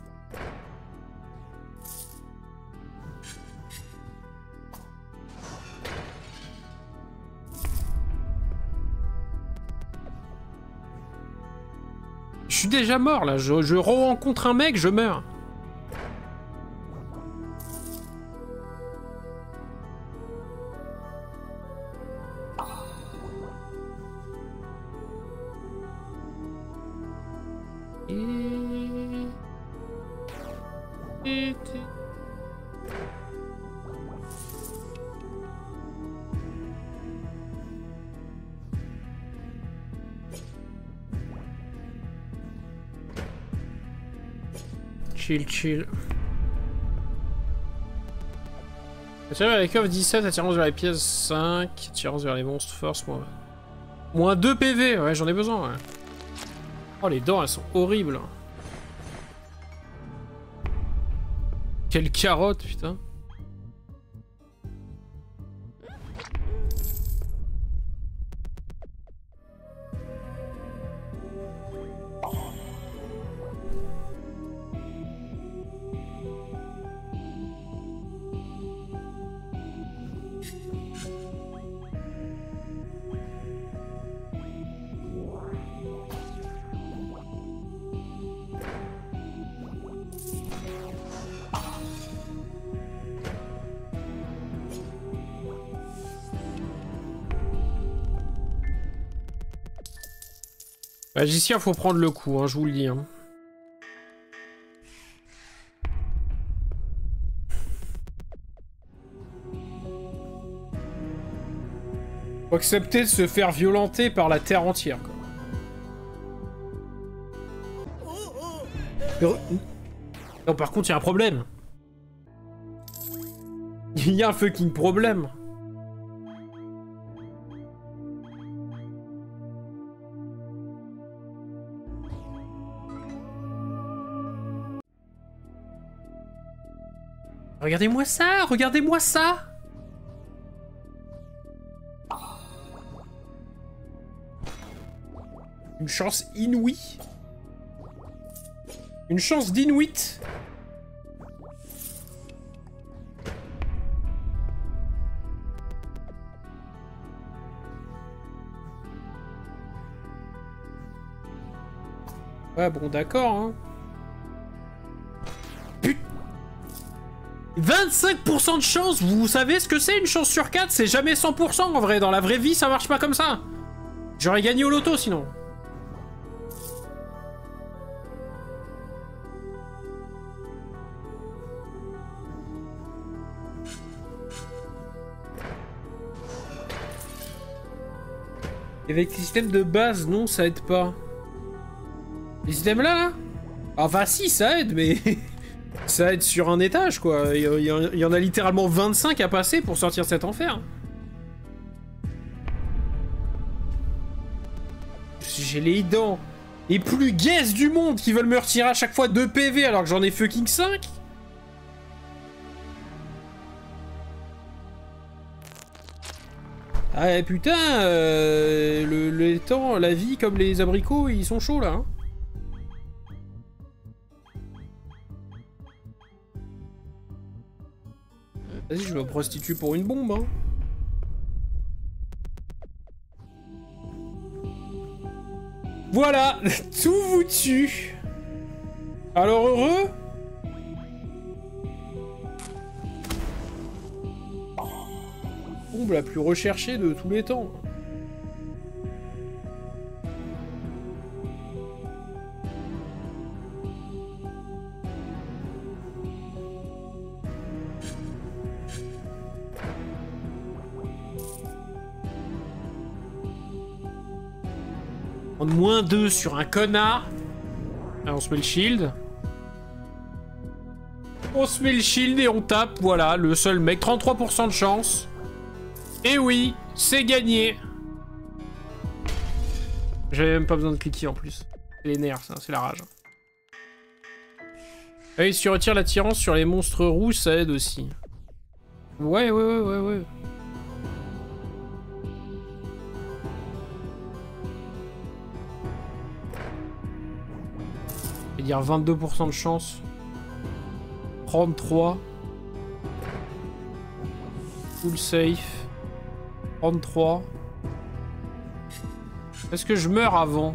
Je suis déjà mort là, je rencontre un mec, je meurs. Chill. Attirance vers les coffres 17, attirance vers les pièces 5, attirance vers les monstres force moins 2 PV, ouais j'en ai besoin ouais. Oh les dents elles sont horribles. Quelle carotte putain. Magicien, faut prendre le coup, hein, je vous le dis. Hein. Faut accepter de se faire violenter par la terre entière. Quoi. Non, par contre, il y a un problème. Il y a un fucking problème. Regardez-moi ça! Regardez-moi ça! Une chance inouïe. Une chance d'inouït. Ouais, bon, d'accord, hein. Putain. 25% de chance, vous savez ce que c'est une chance sur 4? C'est jamais 100% en vrai. Dans la vraie vie, ça marche pas comme ça. J'aurais gagné au loto sinon. Avec les systèmes de base, non, ça aide pas. Les systèmes là, enfin si, ça aide, mais ça aide sur un étage, quoi. Il y en a littéralement 25 à passer pour sortir cet enfer. J'ai les dents les plus gaisses du monde qui veulent me retirer à chaque fois 2 PV alors que j'en ai fucking 5. Ah putain, le temps, la vie comme les abricots, ils sont chauds là. Hein. Vas-y, je me prostitue pour une bombe. Hein. Voilà, tout vous tue. Alors heureux? Bombe la plus recherchée de tous les temps. Prendre -2 sur un connard. Allez, on se met le shield. On se met le shield et on tape. Voilà, le seul mec. 33% de chance. Et oui, c'est gagné. J'avais même pas besoin de cliquer en plus. C'est les nerfs, ça, c'est la rage. Ah oui, si tu retires l'attirance sur les monstres rouges, ça aide aussi. Ouais. Je vais dire 22% de chance. 33. Full safe. 33. Est-ce que je meurs avant?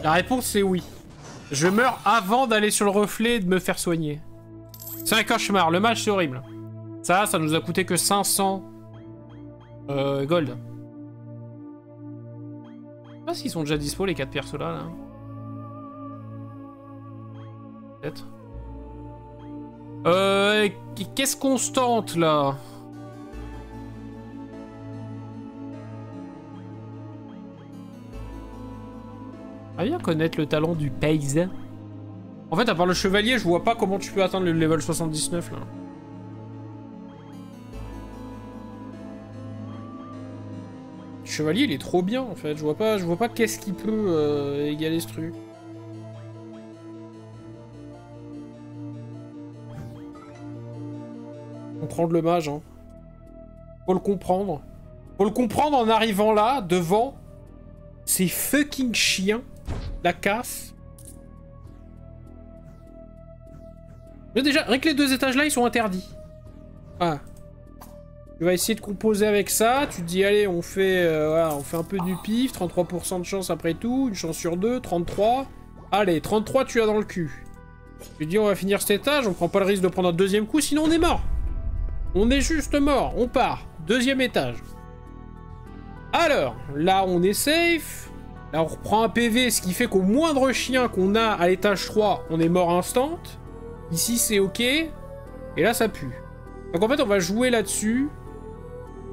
La réponse c'est oui. Je meurs avant d'aller sur le reflet et de me faire soigner. C'est un cauchemar, le match c'est horrible. Ça nous a coûté que 500 gold. Je sais pas s'ils sont déjà dispo les 4 persos là. Peut-être. Qu'est-ce qu'on se tente là? J'aimerais bien connaître le talent du paysan. En fait, à part le chevalier, je vois pas comment tu peux atteindre le level 79 là. Le chevalier, il est trop bien en fait. Je vois pas qu'est-ce qui peut égaler ce truc. Comprendre le mage, hein. Faut le comprendre. Faut le comprendre en arrivant là, devant ces fucking chiens. La casse. Mais déjà, rien que les 2 étages là, ils sont interdits. Ah. Tu vas essayer de composer avec ça. Tu te dis, allez, on fait, voilà, on fait un peu du pif. 33% de chance après tout. Une chance sur 2. 33. Allez, 33, tu as dans le cul. Tu te dis, on va finir cet étage. On prend pas le risque de prendre un 2e coup, sinon on est mort. On est juste mort. On part. 2e étage. Alors, là, on est safe. Là, on reprend un PV, ce qui fait qu'au moindre chien qu'on a à l'étage 3, on est mort instant. Ici, c'est OK. Et là, ça pue. Donc, en fait, on va jouer là-dessus.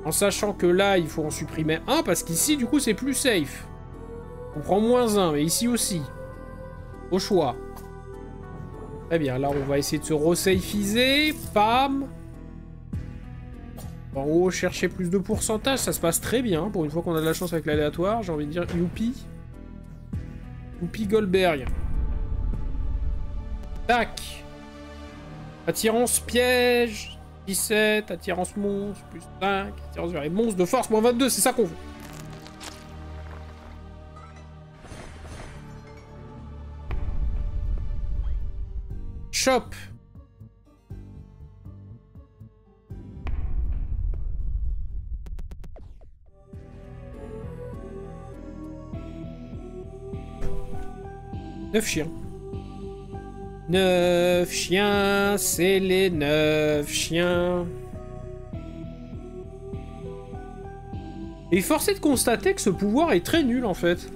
En sachant que là, il faut en supprimer un. Parce qu'ici, du coup, c'est plus safe. On prend -1, mais ici aussi. Au choix. Très bien. Là, on va essayer de se re-safiser. Pam. En haut, chercher plus de pourcentage, ça se passe très bien. Pour une fois qu'on a de la chance avec l'aléatoire, j'ai envie de dire youpi. Youpi Goldberg. Tac. Attirance piège. 17. Attirance monstre. Plus 5. Attirance vers les monstres de force. -22. C'est ça qu'on veut. Shop. Neuf chiens. 9 chiens, c'est les 9 chiens. Et force est de constater que ce pouvoir est très nul en fait.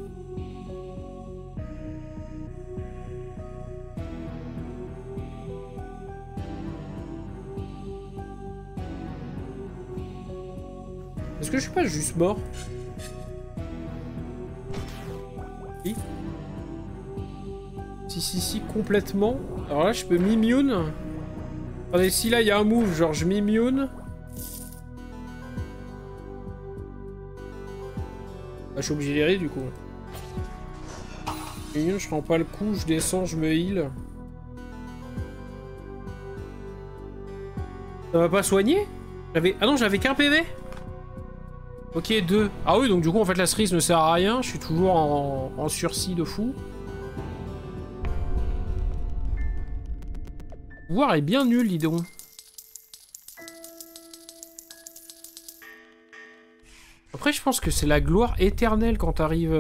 Est-ce que je suis pas juste mort? Oui. Si, complètement. Alors là, je peux m'immune. Attendez, si là, il y a un move, genre je m'immune. Bah, je suis obligé d'errer du coup. M'immune, je prends pas le coup, je descends, je me heal. Ça va pas soigner? Ah non, j'avais qu'un PV? Ok, 2. Ah oui, donc du coup, en fait, la cerise ne sert à rien. Je suis toujours en sursis de fou. Le pouvoir est bien nul, dis donc. Après, je pense que c'est la gloire éternelle quand t'arrives...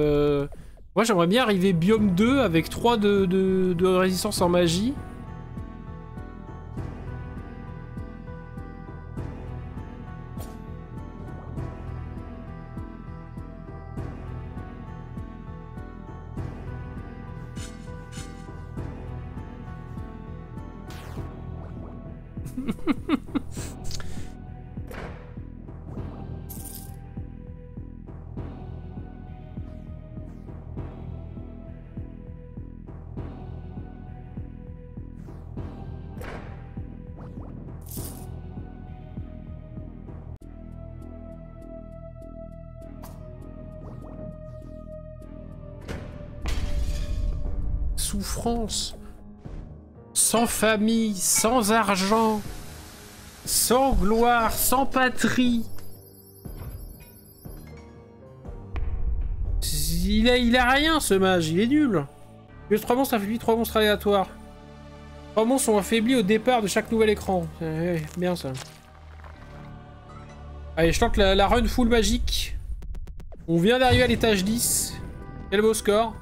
Moi, j'aimerais bien arriver biome 2 avec 3 de résistance en magie. Souffrance, sans famille, sans argent, sans gloire, sans patrie. Il a rien ce mage, il est nul. Les 3 monstres affaiblis, 3 monstres aléatoires. 3 monstres sont affaiblis au départ de chaque nouvel écran. Bien ça. Allez, je tente la run full magique. On vient d'arriver à l'étage 10. Quel beau score.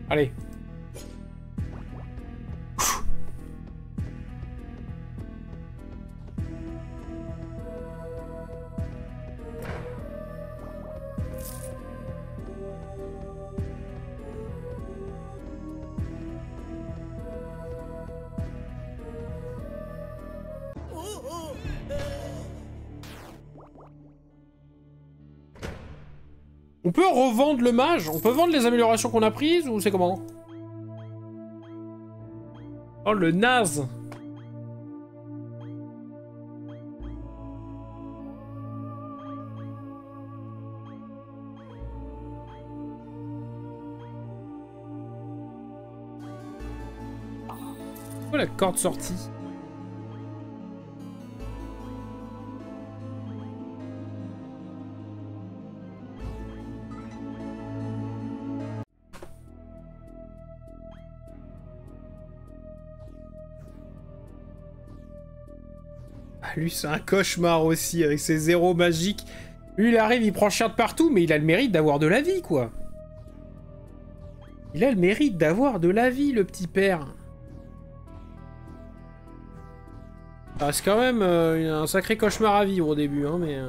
Allez. On peut revendre le mage? On peut vendre les améliorations qu'on a prises ou c'est comment? Oh le naze! Pourquoi la corde sortie? Lui, c'est un cauchemar aussi, avec ses zéros magiques. Lui, il arrive, il prend chien de partout, mais il a le mérite d'avoir de la vie, quoi. Il a le mérite d'avoir de la vie, le petit père. Ça reste quand même un sacré cauchemar à vivre au début, hein, mais...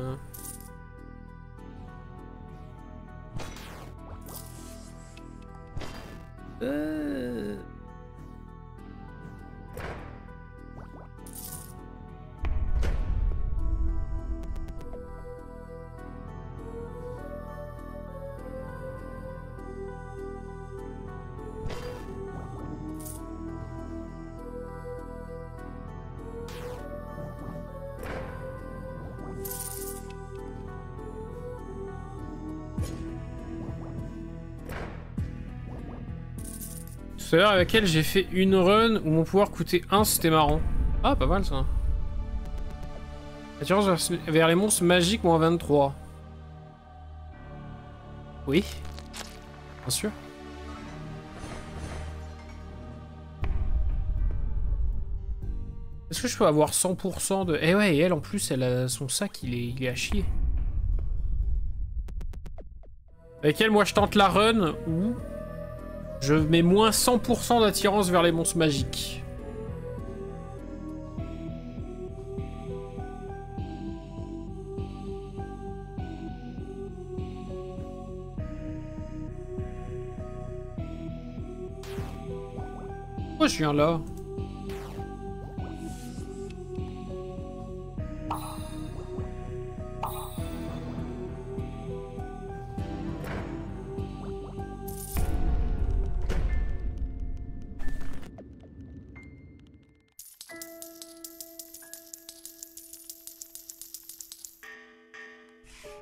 Tout à l'heure avec elle, j'ai fait une run où mon pouvoir coûtait 1, c'était marrant. Ah, pas mal ça. Attirance vers les monstres magiques, moins 23. Oui. Bien sûr. Est-ce que je peux avoir 100% de... Eh ouais, et elle en plus, elle a son sac, il est à chier. Avec elle, moi je tente la run où je mets moins 100% d'attirance vers les monstres magiques. Pourquoi je viens là?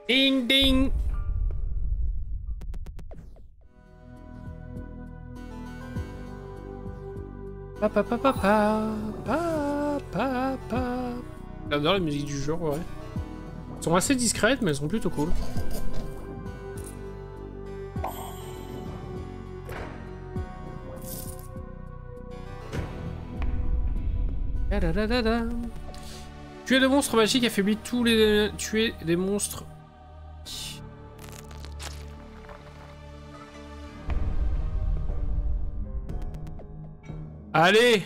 Ding ding. Pa pa pa pa pa pa pa pa. J'adore la musique du jeu, ouais. Elles sont assez discrètes, mais elles sont plutôt cool. Tuer des monstres magiques affaiblit tous les... Tuer des monstres... Allez!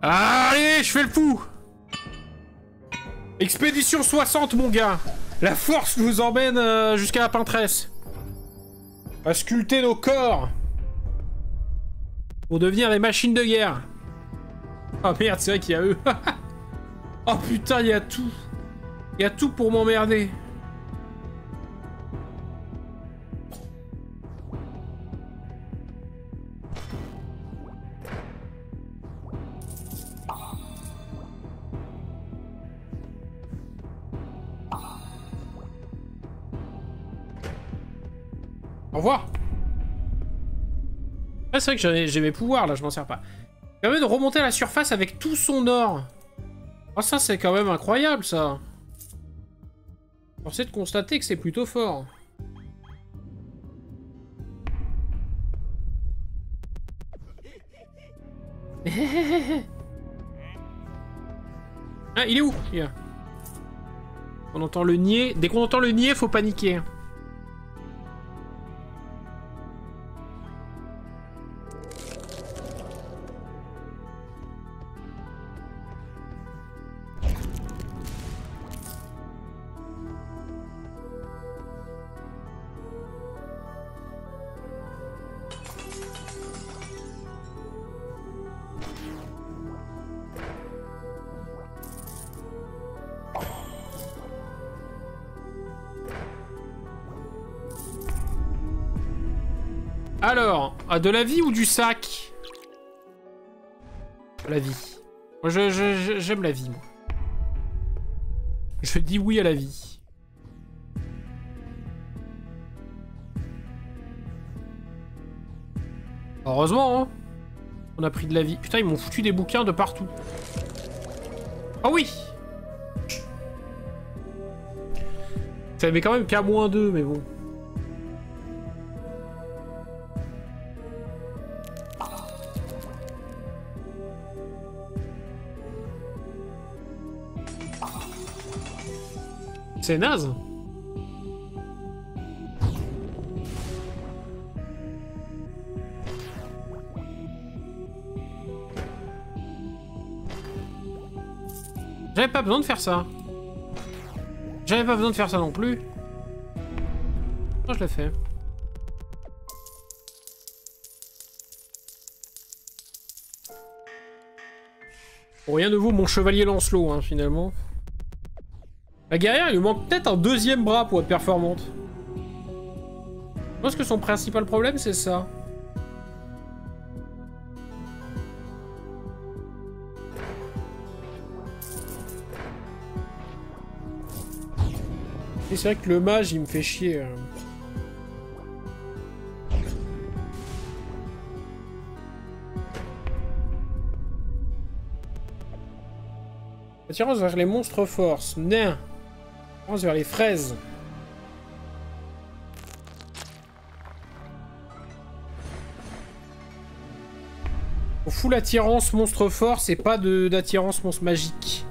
Allez, je fais le fou! Expédition 60, mon gars! La force nous emmène jusqu'à la peintresse. On va sculpter nos corps pour devenir des machines de guerre. Oh merde, c'est vrai qu'il y a eux. Oh putain, il y a tout. Il y a tout pour m'emmerder. Au revoir. Ah, c'est vrai que j'ai mes pouvoirs là, je m'en sers pas. Il permet de remonter à la surface avec tout son or. Oh, ça c'est quand même incroyable ça. Force est de constater que c'est plutôt fort. Ah, il est où? On entend le nier. Dès qu'on entend le nier, faut paniquer. Alors, de la vie ou du sac? La vie. Moi, j'aime la vie, moi. Je dis oui à la vie. Heureusement, hein. On a pris de la vie. Putain, ils m'ont foutu des bouquins de partout. Oh oui! Ça met quand même qu'à -2, mais bon. C'est naze. J'avais pas besoin de faire ça. J'avais pas besoin de faire ça non plus. Non, je l'ai fait. Bon, rien ne vaut mon chevalier Lancelot, hein, finalement. La guerrière, il lui manque peut-être un deuxième bras pour être performante. Je pense que son principal problème, c'est ça. Et c'est vrai que le mage, il me fait chier. Attirance vers les monstres force. Nain. Attirance vers les fraises. On fout l'attirance monstre force et pas d'attirance monstre magique.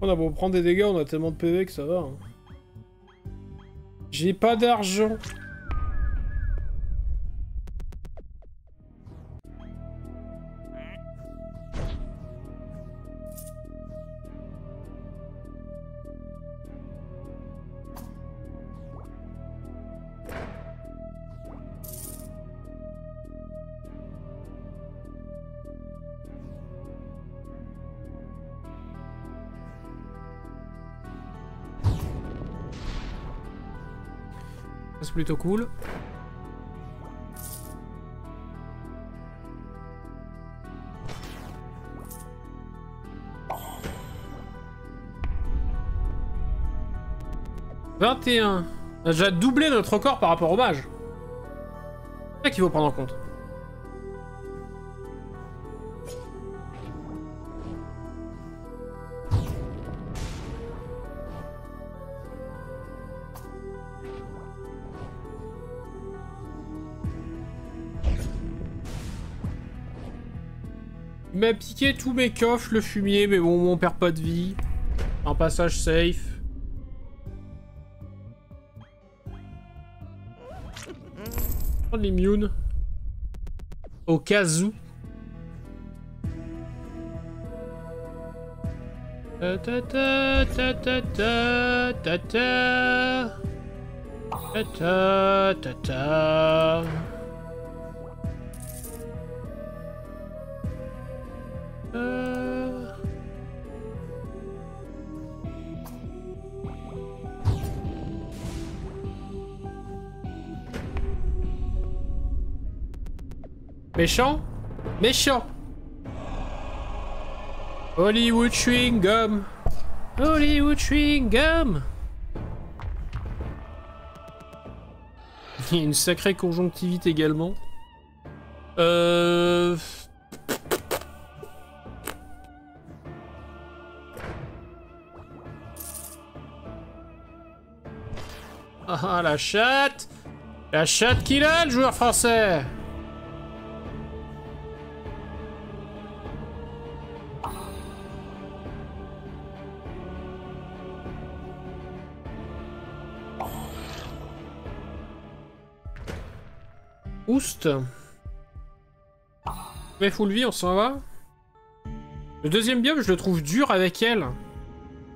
On a beau prendre des dégâts, on a tellement de PV que ça va. Hein. J'ai pas d'argent. C'est plutôt cool. « 21. On a déjà doublé notre record par rapport au mage. C'est ça qu'il faut prendre en compte. Il m'a piqué tous mes coffres, le fumier, mais bon, on perd pas de vie. Un passage safe. Prendre l'immune. Au cas où. Ta ta ta ta ta ta ta ta ta ta ta. Méchant? Méchant! Hollywood chewing gum! Hollywood chewing gum! Il y a une sacrée conjonctivite également. Ah, la chatte! La chatte qu'il a, le joueur français! Oust. Mais full vie, on s'en va. Le deuxième biome, je le trouve dur avec elle.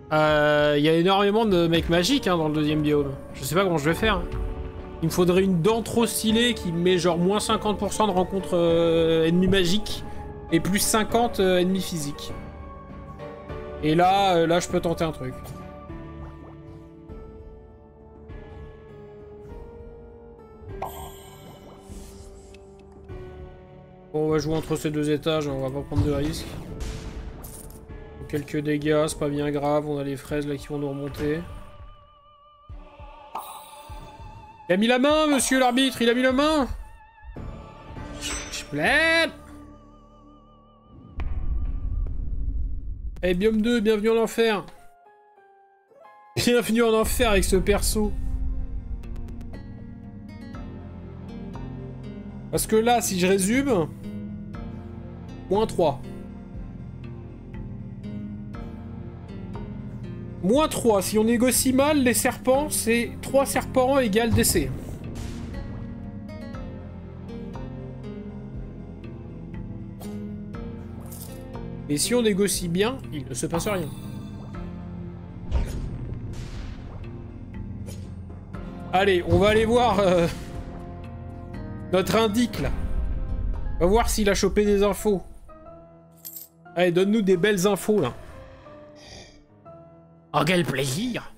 Il y a énormément de mecs magiques hein, dans le deuxième biome. Je sais pas comment je vais faire. Il me faudrait une dent trop stylée qui me met genre moins 50% de rencontres ennemis magiques et plus 50 ennemis physiques. Et là, là, je peux tenter un truc. Bon, on va jouer entre ces deux étages, on va pas prendre de risques. Quelques dégâts, c'est pas bien grave, on a les fraises là qui vont nous remonter. Il a mis la main, monsieur l'arbitre, il a mis la main. Je plaide. Eh, biome 2, bienvenue en enfer. Bienvenue en enfer avec ce perso. Parce que là, si je résume... Moins 3. Moins 3. Si on négocie mal, les serpents, c'est 3 serpents égale DC. Et si on négocie bien, il ne se passe rien. Allez, on va aller voir notre indique là. On va voir s'il a chopé des infos. Allez, donne-nous des belles infos là. Oh, quel plaisir!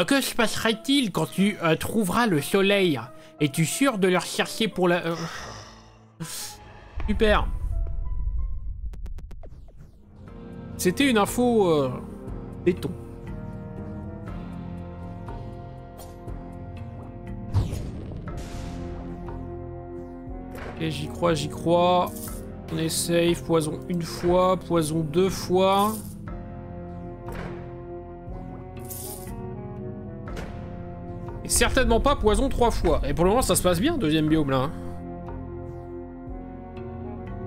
Que se passerait-il quand tu trouveras le soleil? Es-tu sûr de le rechercher pour la... Super. C'était une info... béton. Ok, j'y crois, j'y crois. On est safe. Poison une fois, poison 2 fois. Et certainement pas poison 3 fois. Et pour le moment, ça se passe bien, deuxième biome là. Hein.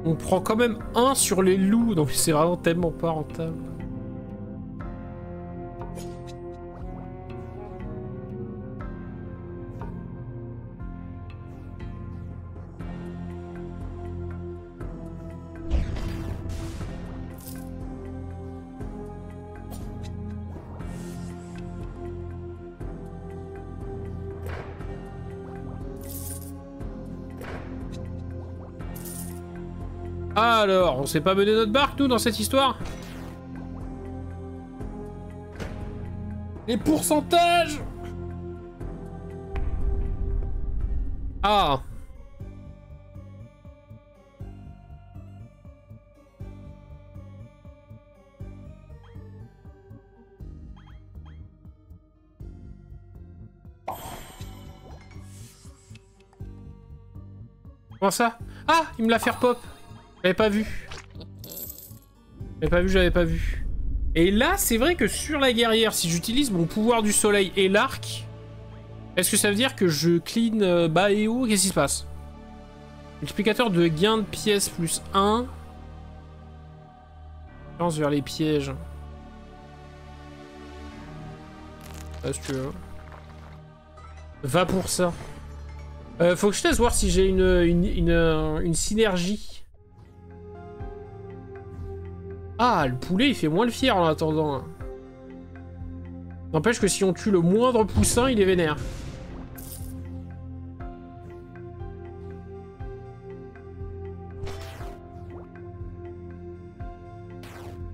On prend quand même 1 sur les loups, donc c'est vraiment tellement pas rentable. Alors, on s'est pas mené notre barque, nous, dans cette histoire? Les pourcentages! Ah! Comment ça? Ah! Il me l'a fait pop! J'avais pas vu. J'avais pas vu. Et là, c'est vrai que sur la guerrière, si j'utilise mon pouvoir du soleil et l'arc, est-ce que ça veut dire que je clean bas et haut? Qu'est-ce qui se passe? Multiplicateur de gain de pièces plus 1. Lance vers les pièges. Ah, si tu veux. Va pour ça. Faut que je teste voir si j'ai une synergie. Ah, le poulet, il fait moins le fier en attendant. N'empêche que si on tue le moindre poussin, il est vénère.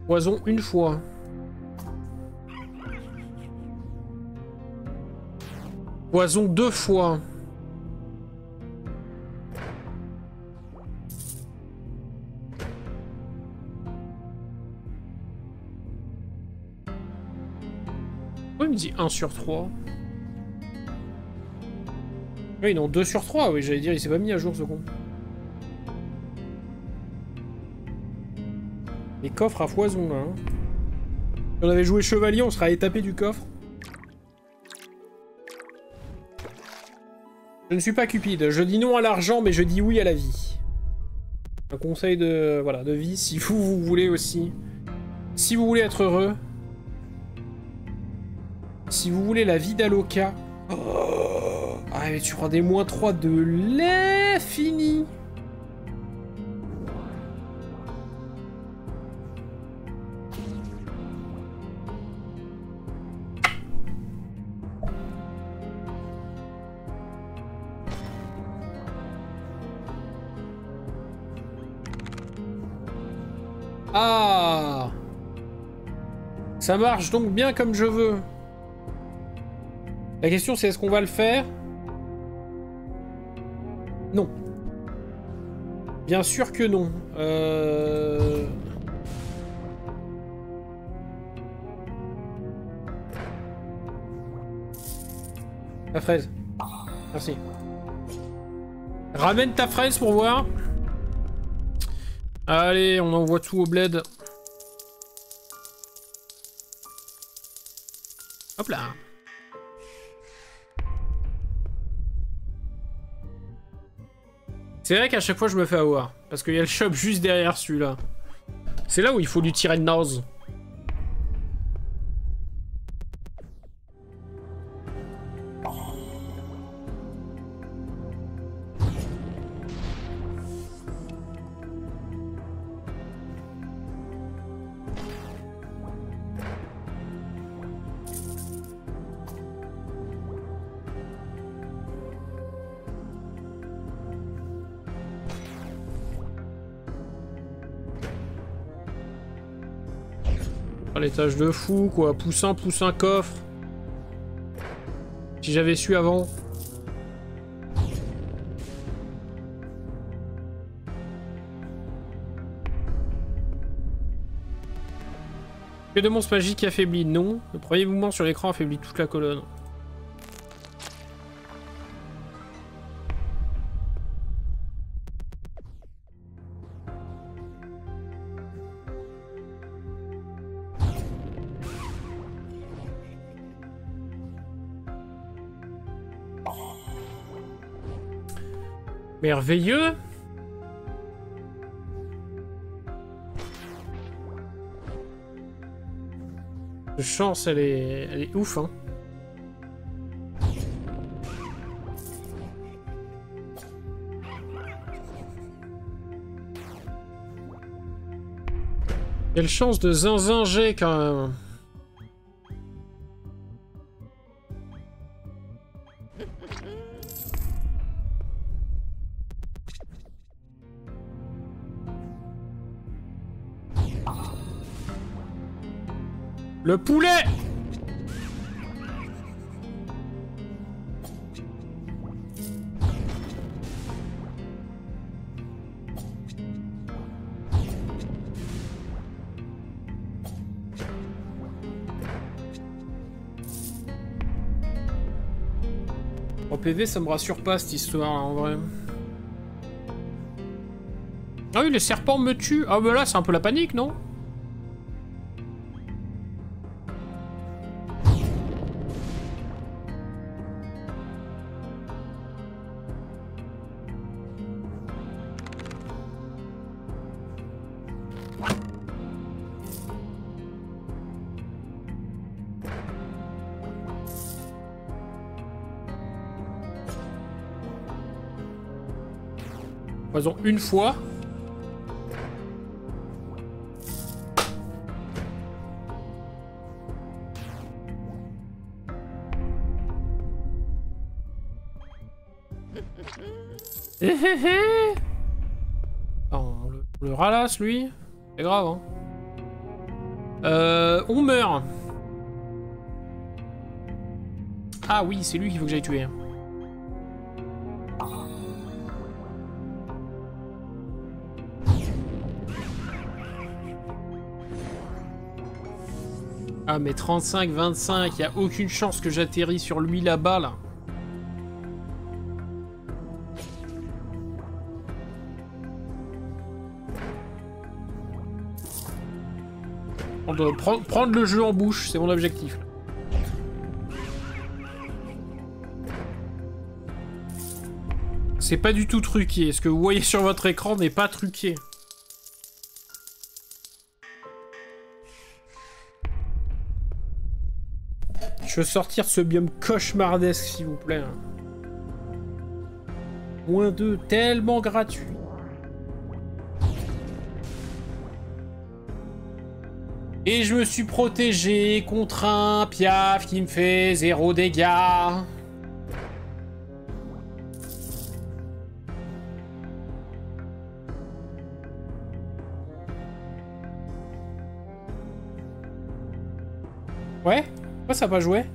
Poison une fois. Poison 2 fois. Pourquoi il me dit 1 sur 3? Oui, non, 2 sur 3, oui, j'allais dire, il s'est pas mis à jour ce con. Les coffres à foison, là. Hein. Si on avait joué chevalier, on serait allé taper du coffre. Je ne suis pas cupide. Je dis non à l'argent, mais je dis oui à la vie. Un conseil de, voilà, de vie, si vous voulez aussi. Si vous voulez être heureux. Si vous voulez la vie d'Aloca. Oh, ah, mais tu prends des -3 de l'infini. Ah! Ça marche donc bien comme je veux. La question c'est est-ce qu'on va le faire? Non. Bien sûr que non. La fraise. Merci. Ramène ta fraise pour voir. Allez, on envoie tout au bled. Hop là. C'est vrai qu'à chaque fois je me fais avoir. Parce qu'il y a le shop juste derrière celui-là. C'est là où il faut lui tirer de nose. Ah, les tâches de fou, quoi. Poussin, poussin, coffre. Si j'avais su avant. Que de monstres magiques affaiblis, non. Le premier mouvement sur l'écran affaiblit toute la colonne. Merveilleux. Cette chance, elle est ouf, hein. Quelle chance de zinzinger quand même. Le poulet! En PV, ça me rassure pas cette histoire en vrai. Ah oui, le serpent me tue. Ah bah là, c'est un peu la panique, non? Faisons une fois. Oh, on le ralasse lui. C'est grave, hein. On meurt. Ah oui, c'est lui qu'il faut que j'aille tuer. Ah mais 35-25, y a aucune chance que j'atterris sur lui là-bas là. On doit prendre le jeu en bouche, c'est mon objectif. C'est pas du tout truqué, ce que vous voyez sur votre écran n'est pas truqué. Je veux sortir de ce biome cauchemardesque, s'il vous plaît. -2, tellement gratuit. Et je me suis protégé contre un piaf qui me fait 0 dégâts. Ouais? Pourquoi ça n'a pas joué?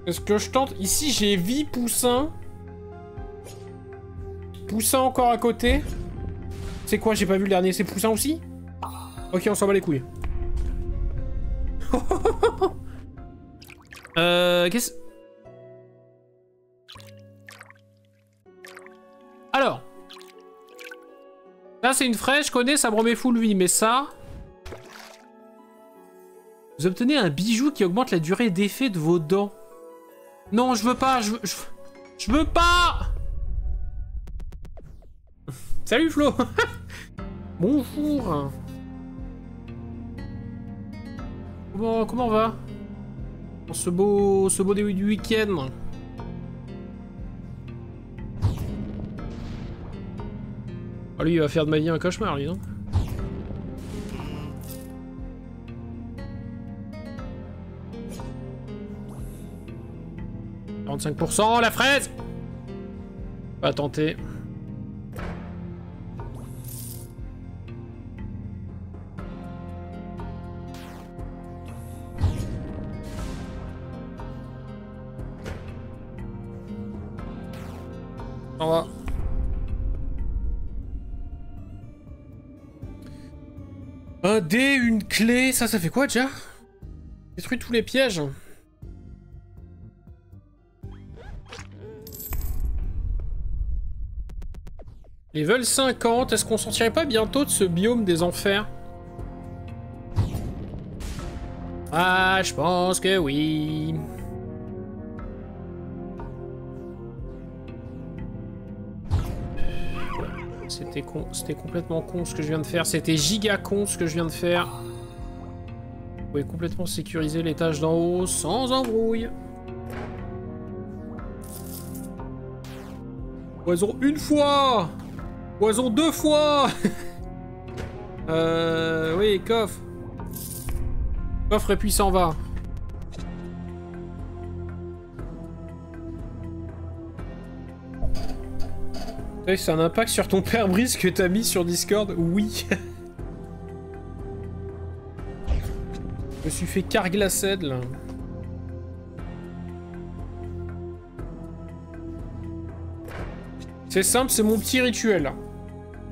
Est-ce que je tente? Ici j'ai vie poussin. Poussin encore à côté. C'est quoi? J'ai pas vu le dernier. C'est poussin aussi? Ok, on s'en bat les couilles. Qu'est-ce... Alors. Là, c'est une fraise, je connais, ça me remet full vie, mais ça... Vous obtenez un bijou qui augmente la durée d'effet de vos dents. Non, je veux pas, je veux pas. Salut Flo. Bonjour. Comment on va? Ce beau début du week-end. Oh, lui, il va faire de ma vie un cauchemar, lui, non? 55%, la fraise! Pas tenter. On va. Un dé, une clé, ça fait quoi déjà? Détruit tous les pièges. Level 50, est-ce qu'on sortirait pas bientôt de ce biome des enfers? Ah, je pense que oui. C'était con, c'était complètement con ce que je viens de faire. C'était giga con ce que je viens de faire. Vous pouvez complètement sécuriser l'étage d'en haut sans embrouille. Poison une fois! Poison deux fois! Oui, coffre. Coffre et puis s'en va. C'est un impact sur ton pare-brise que t'as mis sur Discord? Oui. Je me suis fait carglaced là. C'est simple, c'est mon petit rituel.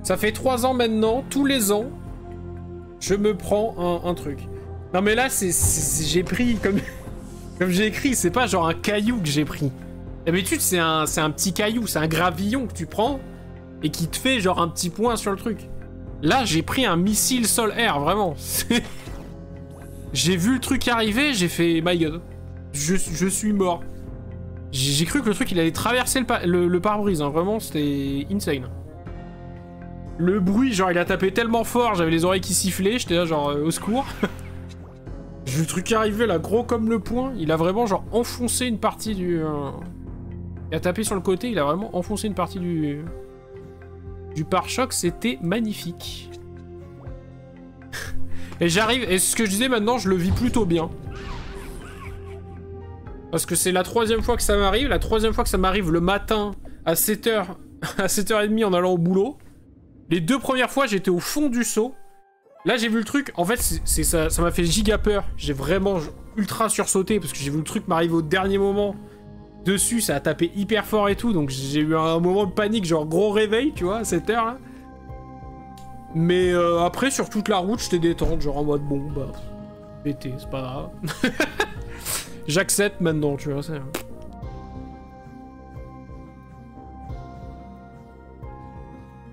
Ça fait 3 ans maintenant, tous les ans, je me prends un truc. Non mais là, j'ai pris, comme j'ai écrit, c'est pas genre un caillou que j'ai pris. D'habitude, c'est un petit caillou, c'est un gravillon que tu prends et qui te fait genre un petit point sur le truc. Là, j'ai pris un missile sol-air, vraiment. J'ai vu le truc arriver, j'ai fait my god. Je suis mort. J'ai cru que le truc il allait traverser le pare-brise, hein. Vraiment, c'était insane. Le bruit, genre il a tapé tellement fort, j'avais les oreilles qui sifflaient, j'étais là genre au secours. J'ai vu le truc arriver là, gros comme le poing, il a vraiment genre enfoncé une partie du... Il a tapé sur le côté, il a vraiment enfoncé une partie du pare-choc, c'était magnifique. Et j'arrive, et ce que je disais maintenant, je le vis plutôt bien. Parce que c'est la 3e fois que ça m'arrive, la 3e fois que ça m'arrive le matin à 7h, à 7h30 en allant au boulot. Les 2 premières fois, j'étais au fond du seau. Là, j'ai vu le truc, en fait, ça m'a fait giga peur. J'ai vraiment ultra sursauté parce que j'ai vu le truc m'arriver au dernier moment. Dessus, ça a tapé hyper fort et tout, donc j'ai eu un moment de panique, genre gros réveil, tu vois, à cette heure-là. Mais après, sur toute la route, j'étais détente, genre en mode, bon, bah, pété, c'est pas grave. J'accepte maintenant, tu vois, c'est...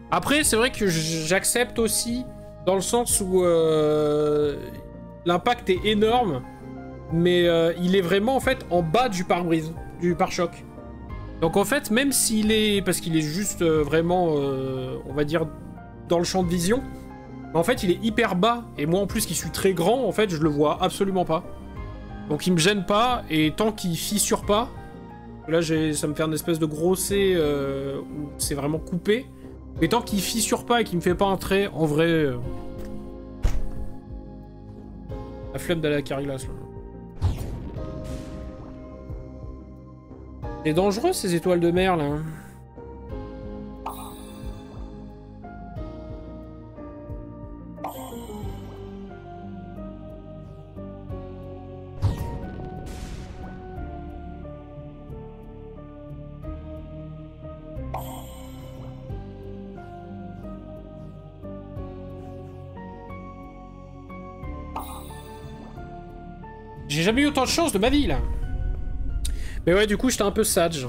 Après, c'est vrai que j'accepte aussi, dans le sens où l'impact est énorme, mais il est vraiment, en fait, en bas du pare-brise. Du pare-choc. Donc en fait, même s'il est... Parce qu'il est juste vraiment, on va dire, dans le champ de vision. En fait, il est hyper bas. Et moi, en plus, qui suis très grand, en fait, je le vois absolument pas. Donc il me gêne pas. Et tant qu'il fissure pas... Là, ça me fait une espèce de gros C où c'est vraiment coupé. Mais tant qu'il fissure pas et qu'il me fait pas un trait, en vrai... La flemme d'aller à Carglass, là. C'est dangereux ces étoiles de mer là. J'ai jamais eu autant de chance de ma vie là. Mais ouais, du coup, j'étais un peu sage.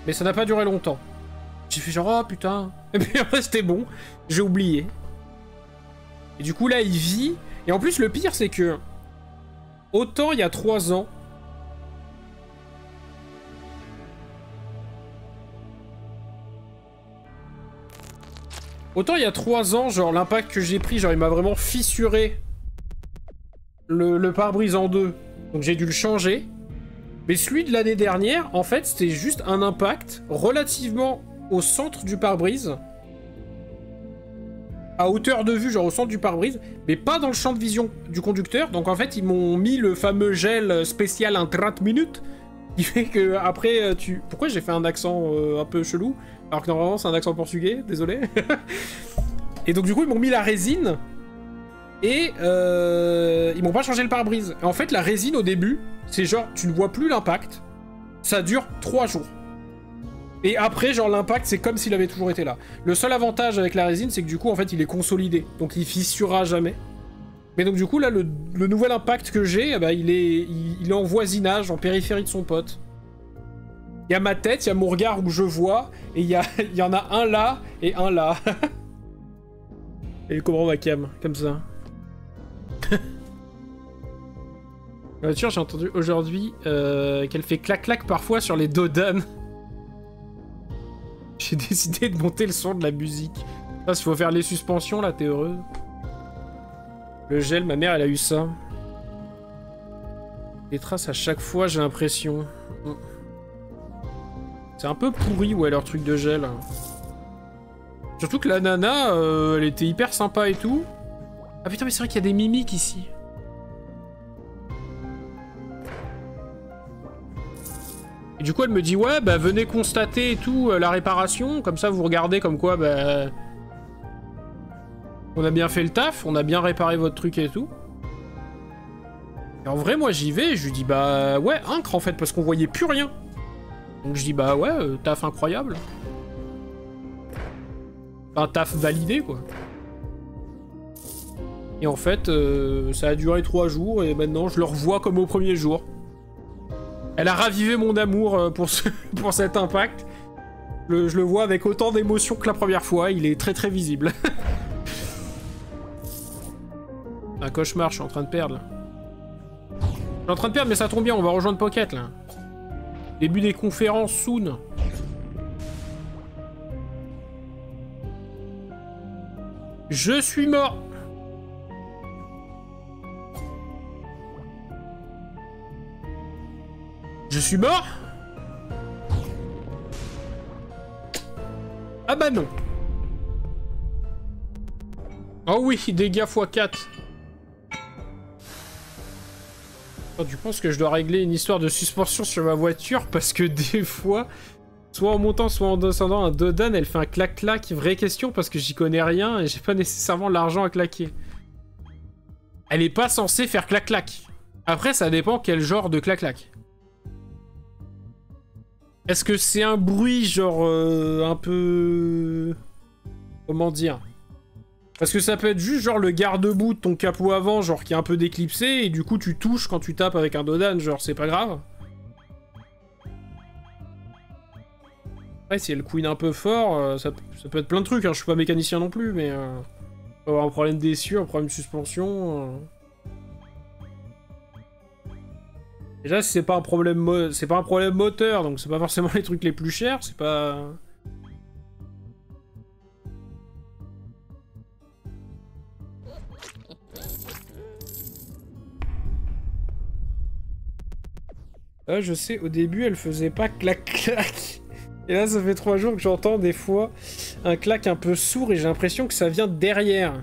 Mais ça n'a pas duré longtemps. J'ai fait genre, oh putain. Et puis après, c'était bon. J'ai oublié. Et du coup, là, il vit. Et en plus, le pire, c'est que... Autant il y a 3 ans... Autant il y a 3 ans, genre, l'impact que j'ai pris, genre, il m'a vraiment fissuré le pare-brise en 2. Donc j'ai dû le changer. Mais celui de l'année dernière, en fait, c'était juste un impact relativement au centre du pare-brise. À hauteur de vue, genre au centre du pare-brise, mais pas dans le champ de vision du conducteur. Donc en fait, ils m'ont mis le fameux gel spécial en 30 minutes qui fait que après tu... Pourquoi j'ai fait un accent un peu chelou? Alors que normalement c'est un accent portugais, désolé. Et donc du coup ils m'ont mis la résine. Et ils m'ont pas changé le pare-brise. En fait la résine au début, c'est genre tu ne vois plus l'impact. Ça dure 3 jours. Et après, genre, l'impact, c'est comme s'il avait toujours été là. Le seul avantage avec la résine, c'est que du coup, en fait, il est consolidé. Donc, il fissurera jamais. Mais donc, du coup, là, le nouvel impact que j'ai, eh ben, il est en voisinage, en périphérie de son pote. Il y a ma tête, il y a mon regard où je vois, et il y en a un là, et un là. Et comment ma cam, comme ça. La voiture, j'ai entendu aujourd'hui qu'elle fait clac-clac parfois sur les dodanes. J'ai décidé de monter le son de la musique. Parce qu'il faut faire les suspensions, là, t'es heureuse. Le gel, ma mère, elle a eu ça. Des traces à chaque fois, j'ai l'impression. C'est un peu pourri, ouais, leur truc de gel. Surtout que la nana, elle était hyper sympa et tout. Ah putain, mais c'est vrai qu'il y a des mimiques ici. Et du coup, elle me dit, ouais, bah venez constater et tout, la réparation. Comme ça, vous regardez comme quoi, bah... On a bien fait le taf, on a bien réparé votre truc et tout. Et en vrai, moi, j'y vais, je lui dis, bah ouais, incre en fait, parce qu'on voyait plus rien. Donc je dis, bah ouais, taf incroyable. Un taf validé, quoi. Et en fait, ça a duré 3 jours, et maintenant, je le revois comme au premier jour. Elle a ravivé mon amour pour cet impact. Je le vois avec autant d'émotion que la première fois. Il est très très visible. Un cauchemar, je suis en train de perdre. Je suis en train de perdre, mais ça tombe bien, on va rejoindre Pocket, là. Début des conférences, soon. Je suis mort. Je suis mort? Ah bah non. Oh oui, dégâts x4. Oh, tu penses que je dois régler une histoire de suspension sur ma voiture? Parce que des fois, soit en montant, soit en descendant, un Dodan, elle fait un clac-clac. Vraie question, parce que j'y connais rien et j'ai pas nécessairement l'argent à claquer. Elle est pas censée faire clac-clac. Après, ça dépend quel genre de clac-clac. Est-ce que c'est un bruit genre un peu... Comment dire? Parce que ça peut être juste genre le garde-boue de ton capot avant, genre qui est un peu déclipsé, et du coup tu touches quand tu tapes avec un Dodan, genre c'est pas grave. Ouais, si elle couine un peu fort, ça peut être plein de trucs, hein. Je suis pas mécanicien non plus, mais... on peut avoir un problème d'essieu, un problème de suspension... Déjà, si c'est pas un problème moteur, donc c'est pas forcément les trucs les plus chers, c'est pas... Ah, je sais, au début, elle faisait pas clac-clac. Et là, ça fait 3 jours que j'entends des fois un clac un peu sourd et j'ai l'impression que ça vient de derrière.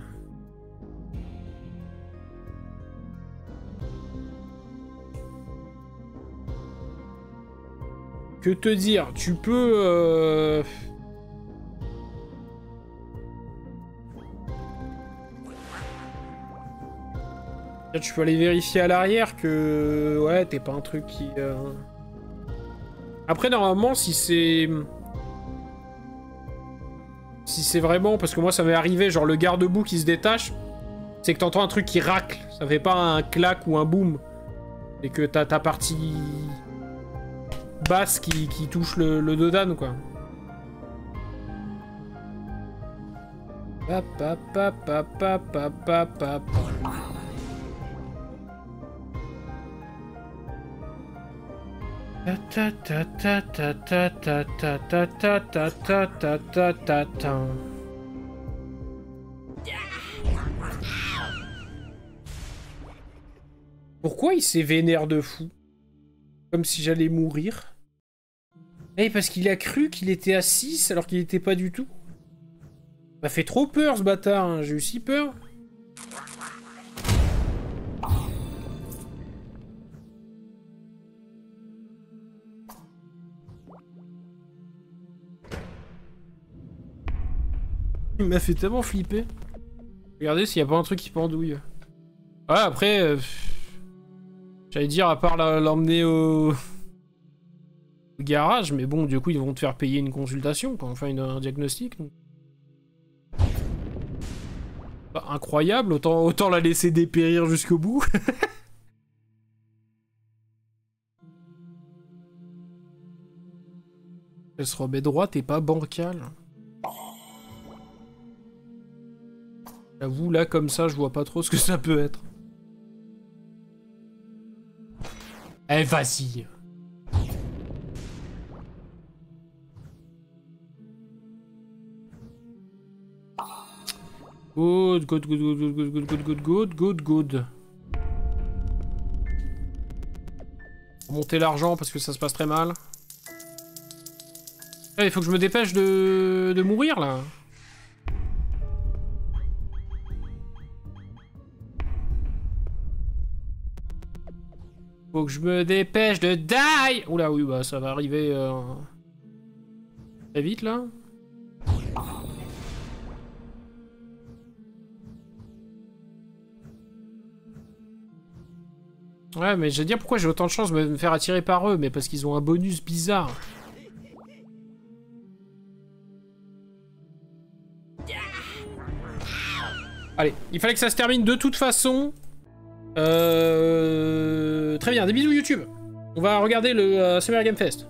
Que te dire? Tu peux... Tu peux aller vérifier à l'arrière que... Ouais, t'es pas un truc qui... Après, normalement, si c'est... Si c'est vraiment... Parce que moi, ça m'est arrivé, genre le garde-boue qui se détache, c'est que t'entends un truc qui racle. Ça fait pas un clac ou un boom. Et que t'as ta partie... basse qui touche le Dodan, quoi. Pourquoi il s'est vénère de fou? Comme si j'allais mourir. Eh, parce qu'il a cru qu'il était à 6 alors qu'il était pas du tout. M'a fait trop peur ce bâtard, hein. J'ai eu si peur. Il m'a fait tellement flipper. Regardez s'il y a pas un truc qui pendouille. Ouais, après... j'allais dire, à part l'emmener au garage, mais bon, du coup, ils vont te faire payer une consultation, quoi. Enfin, un diagnostic. Donc. Bah, incroyable, autant la laisser dépérir jusqu'au bout. Elle se remet droite et pas bancale. J'avoue, là, comme ça, je vois pas trop ce que ça peut être. Eh, vas-y. Good, good, good, good, good, good, good, good, good, good, good. Monter l'argent parce que ça se passe très mal. Eh, il faut que je me dépêche de mourir, là. Faut que je me dépêche de die. Oula, oui, bah ça va arriver très vite, là. Ouais, mais je veux dire pourquoi j'ai autant de chance de me faire attirer par eux, mais parce qu'ils ont un bonus bizarre. Allez, il fallait que ça se termine de toute façon. Très bien, des bisous YouTube. On va regarder le Summer Game Fest.